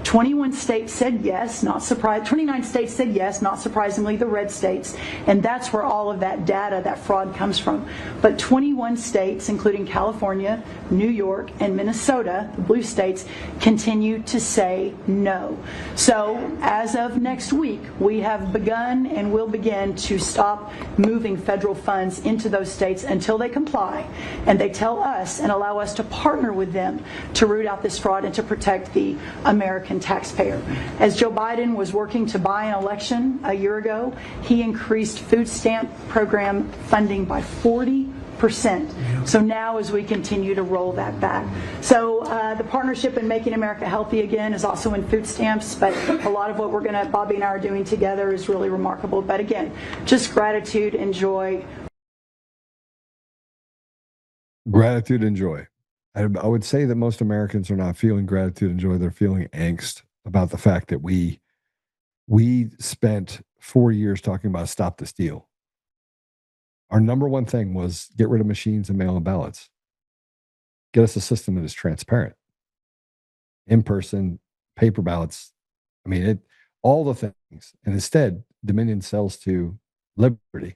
21 states said yes, not surprised. 29 states said yes, not surprisingly, the red states, and that's where all of that data, that fraud comes from. But 21 states, including California, New York, and Minnesota, the blue states, continue to say no. So as of next week, we have begun and will begin to stop moving federal funds into those states until they comply and they tell us and allow us to partner with them to root out this fraud and to protect the American taxpayer. As Joe Biden was working to buy an election a year ago, he increased food stamp program funding by 40%. So now as we continue to roll that back. So the partnership in Making America Healthy Again is also in food stamps, but a lot of what Bobby and I are doing together is really remarkable. But again, just gratitude and joy. Gratitude and joy. I would say that most Americans are not feeling gratitude and joy. They're feeling angst about the fact that we spent 4 years talking about stop the steal. Our number one thing was get rid of machines and mail-in ballots. Get us a system that is transparent. In-person, paper ballots. I mean, all the things. And instead, Dominion sells to Liberty,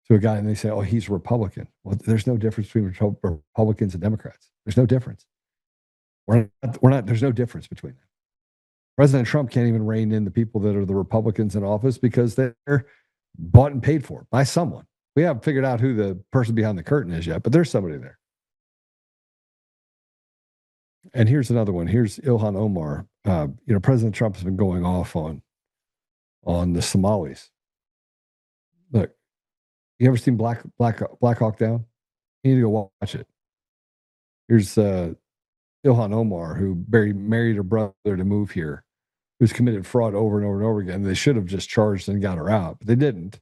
to a guy, and they say, oh, he's a Republican. Well, there's no difference between Republicans and Democrats. There's no difference. There's no difference between them. President Trump can't even rein in the people that are the Republicans in office because they're bought and paid for by someone. We haven't figured out who the person behind the curtain is yet, but there's somebody there. And here's another one. Here's Ilhan Omar. President Trump has been going off on the Somalis. Look, you ever seen Black Hawk Down? You need to go watch it. Here's Ilhan Omar, who married her brother to move here, who's committed fraud over and over and over again. They should have just charged and got her out, but they didn't.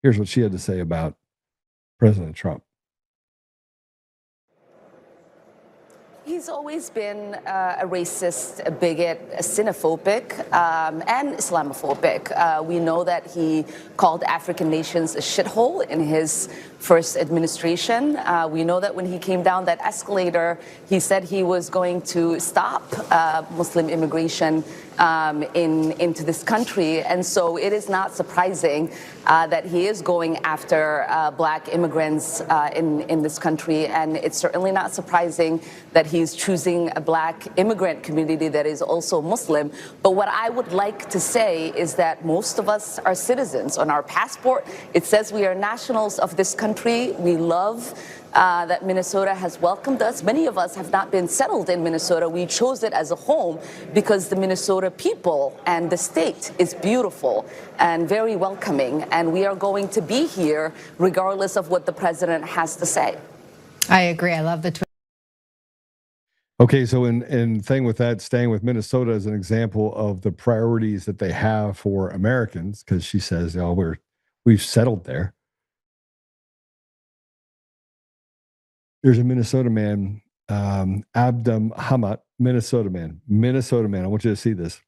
Here's what she had to say about President Trump. He's always been a racist, a bigot, a xenophobic, and Islamophobic. We know that he called African nations a shithole in his first administration. We know that when he came down that escalator, he said he was going to stop Muslim immigration into this country. And so it is not surprising that he is going after black immigrants in this country. And it's certainly not surprising that he's choosing a black immigrant community that is also Muslim. But what I would like to say is that most of us are citizens. On our passport, it says we are nationals of this country. We love that Minnesota has welcomed us. Many of us have not been settled in Minnesota. We chose it as a home because the Minnesota people and the state is beautiful and very welcoming. And we are going to be here regardless of what the president has to say. I agree. I love the tweet. Okay, so in thing with that, staying with Minnesota as an example of the priorities that they have for Americans, because she says, we've settled there. There's a Minnesota man, Abdam Hamat, Minnesota man. I want you to see this.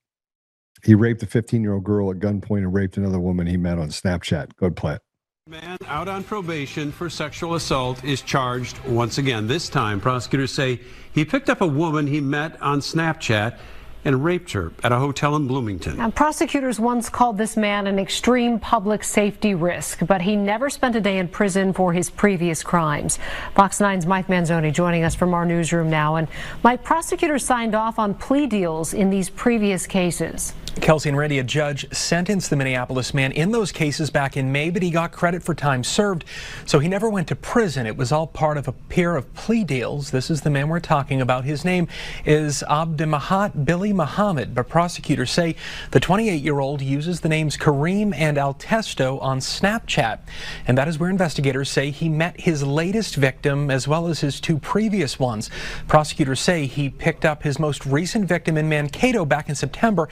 He raped a 15-year-old girl at gunpoint and raped another woman he met on Snapchat. Go ahead, play it. Man out on probation for sexual assault is charged once again. This time, prosecutors say he picked up a woman he met on Snapchat and raped her at a hotel in Bloomington. Now, prosecutors once called this man an extreme public safety risk, but he never spent a day in prison for his previous crimes. Fox 9's Mike Manzoni joining us from our newsroom now. And Mike, prosecutors signed off on plea deals in these previous cases. Kelsey and Randy, a judge sentenced the Minneapolis man in those cases back in May, but he got credit for time served, so he never went to prison. It was all part of a pair of plea deals. This is the man we're talking about. His name is Abdemahat Billy Muhammad, but prosecutors say the 28-year-old uses the names Kareem and Altesto on Snapchat, and that is where investigators say he met his latest victim as well as his two previous ones. Prosecutors say he picked up his most recent victim in Mankato back in September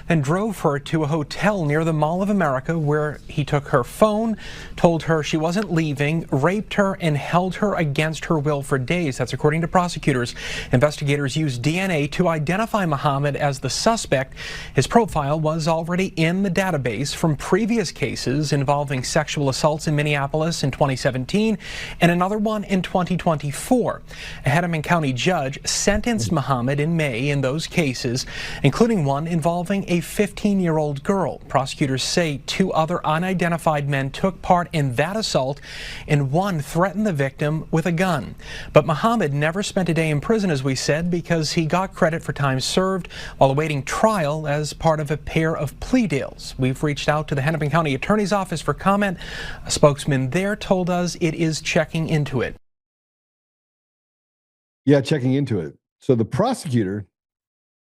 and drove her to a hotel near the Mall of America, where he took her phone, told her she wasn't leaving, raped her, and held her against her will for days. That's according to prosecutors. Investigators used DNA to identify Muhammad as the suspect. His profile was already in the database from previous cases involving sexual assaults in Minneapolis in 2017 and another one in 2024. A Hennepin County judge sentenced Muhammad in May in those cases, including one involving a 15-year-old girl. Prosecutors say two other unidentified men took part in that assault, and one threatened the victim with a gun. But Muhammad never spent a day in prison, as we said, because he got credit for time served while awaiting trial as part of a pair of plea deals. We've reached out to the Hennepin County Attorney's Office for comment. A spokesman there told us it is checking into it. Yeah, checking into it. So the prosecutor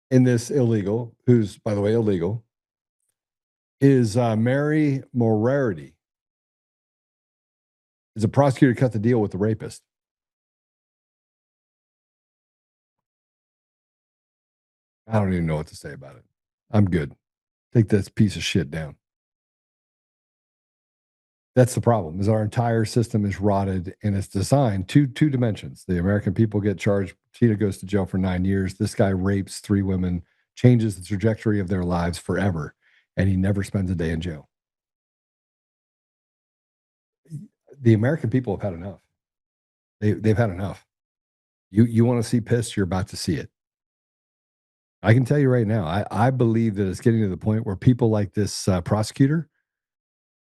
in this illegal, who's, by the way, illegal, is Mary Morarity. Is a prosecutor cut the deal with the rapist. I don't even know what to say about it. I'm good. Take this piece of shit down. That's the problem, is our entire system is rotted, and it's designed two dimensions. The American people get charged. Tina goes to jail for 9 years. This guy rapes 3 women, changes the trajectory of their lives forever, and he never spends a day in jail. The American people have had enough. They've had enough. You want to see piss, you're about to see it. I can tell you right now, I believe that it's getting to the point where people like this prosecutor,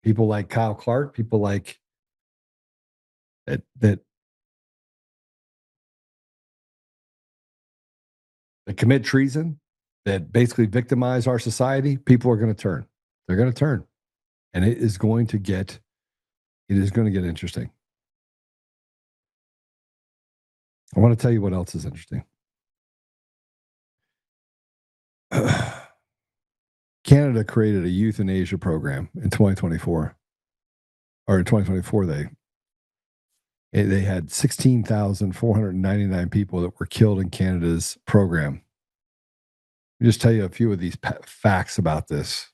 people like Kyle Clark, people like that commit treason, that basically victimize our society, people are going to turn. They're going to turn. And it is going to get interesting. I want to tell you what else is interesting. Canada created a euthanasia program in 2024. Or in 2024, they had 16,499 people that were killed in Canada's program. Let me just tell you a few of these facts about this.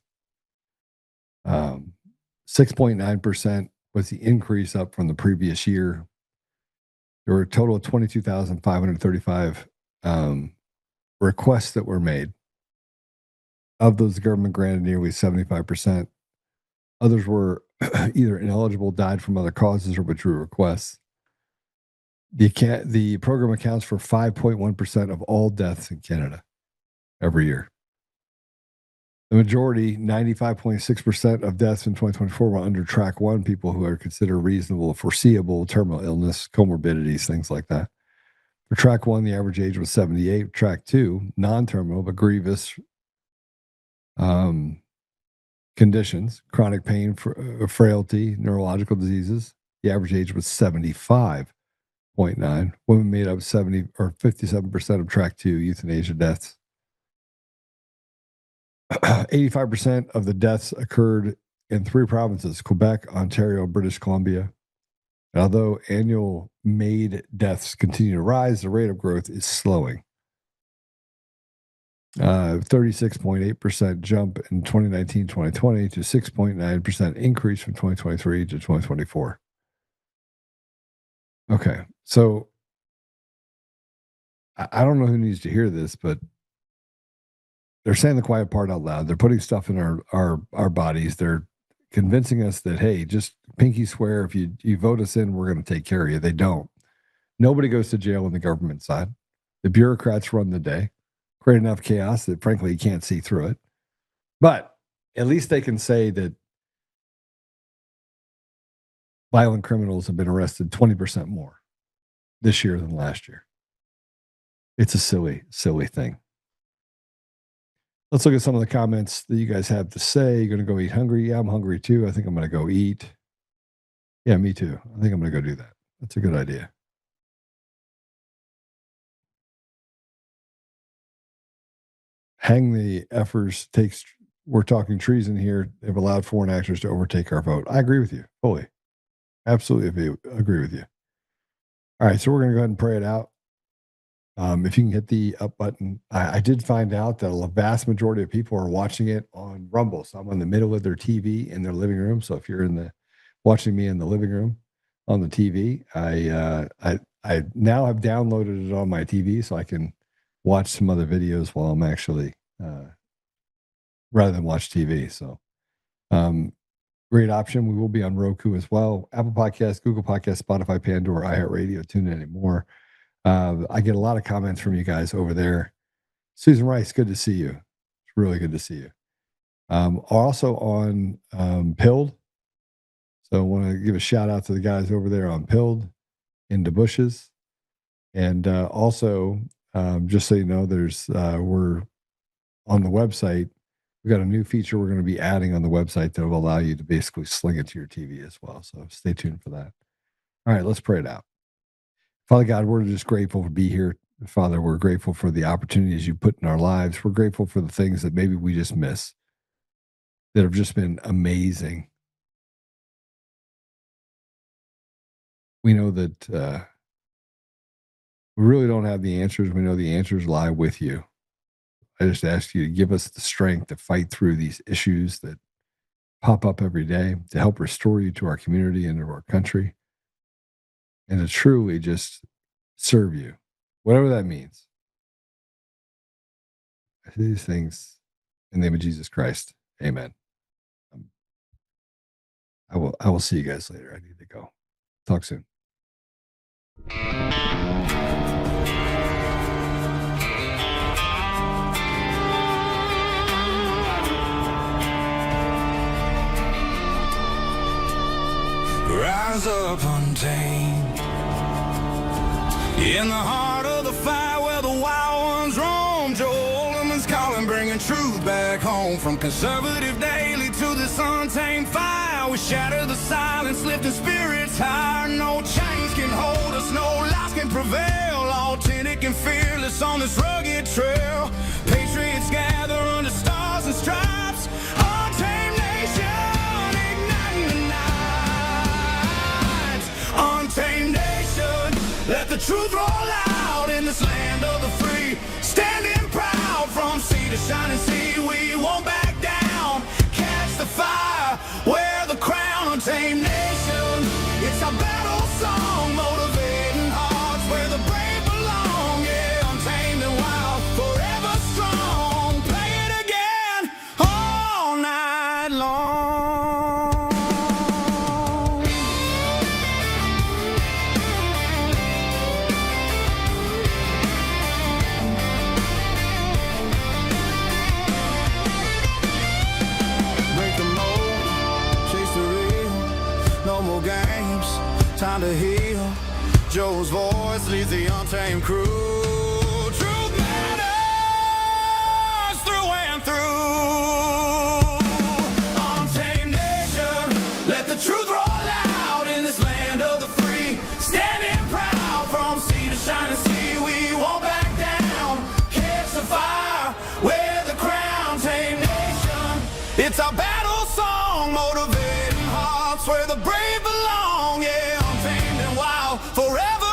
6.9% was the increase up from the previous year. There were a total of 22,535 requests that were made. Of those, the government granted nearly 75%. Others were either ineligible, died from other causes, or withdrew requests. The program accounts for 5.1% of all deaths in Canada every year. The majority, 95.6% of deaths in 2024 were under Track 1, people who are considered reasonable, foreseeable, terminal illness, comorbidities, things like that. For Track 1, the average age was 78. Track 2, non-terminal but grievous conditions, chronic pain, frailty, neurological diseases. The average age was 75.9. Women made up 57% of Track 2 euthanasia deaths. 85% of the deaths occurred in 3 provinces: Quebec, Ontario, British Columbia. And although annual MAID deaths continue to rise, the rate of growth is slowing. 36.8% jump in 2019-2020 to 6.9% increase from 2023 to 2024. Okay, so I don't know who needs to hear this, but they're saying the quiet part out loud. They're putting stuff in our bodies. They're convincing us that, hey, just pinky swear, if you vote us in, we're going to take care of you. They don't. Nobody goes to jail on the government side. The bureaucrats run the day, create enough chaos that, frankly, you can't see through it. But at least they can say that violent criminals have been arrested 20% more this year than last year. It's a silly, silly thing. Let's look at some of the comments that you guys have to say. You're going to go eat hungry? Yeah, I'm hungry too. I think I'm going to go eat. Yeah, me too. I think I'm going to go do that. That's a good idea. Hang the effers takes. We're talking treason here. They've allowed foreign actors to overtake our vote. I agree with you fully. Absolutely agree with you. All right, so we're going to go ahead and pray it out. If you can hit the up button, I did find out that a vast majority of people are watching it on Rumble. So I'm in the middle of their TV in their living room. So if you're watching me in the living room on the TV, I now have downloaded it on my TV so I can watch some other videos while I'm actually rather than watch TV. So great option. We will be on Roku as well. Apple Podcasts, Google Podcasts, Spotify, Pandora, iHeartRadio, TuneIn, and more. I get a lot of comments from you guys over there. Susan Rice, good to see you. It's really good to see you. Also on Pilled. So I want to give a shout out to the guys over there on Pilled in the bushes. And also, just so you know, we're on the website. We've got a new feature we're going to be adding on the website that will allow you to basically sling it to your TV as well. So stay tuned for that. All right, let's pray it out. Father God, we're just grateful to be here. Father, we're grateful for the opportunities you put in our lives. We're grateful for the things that maybe we just miss that have just been amazing. We know that we really don't have the answers. We know the answers lie with you. I just ask you to give us the strength to fight through these issues that pop up every day, to help restore you to our community and to our country, and to truly just serve you, whatever that means. I say these things in the name of Jesus Christ. Amen. I will see you guys later. I need to go. Talk soon. Rise up untamed in the heart of the fight where the wild ones roam. Joe Oltmann's calling, bringing truth back home. From conservative daily to this untamed fire, we shatter the silence, lifting spirits higher. No chains can hold us, no lies can prevail. Authentic and fearless on this rugged trail. Patriots gather and stripes. Untamed nation, igniting the nights. Untamed nation, let the truth roll out in this land of the free. Standing proud from sea to shining sea, we won't back down. Catch the fire, wear the crown. Untamed nation, it's our battle song, motivating hearts where the brave belong. Yeah, untamed and wild, forever strong. Play it again all night long. Break the mold, chase the real. No more games, time to heal. Joe's voice leads the untamed crew. Truth matters through and through. Untamed nation, let the truth roll out in this land of the free. Standing proud from sea to shining sea, we won't back down. Catch the fire, wear the crown. Untamed nation, it's our battle song, motivating hearts where the brave belong. Yeah, untamed and wild, forever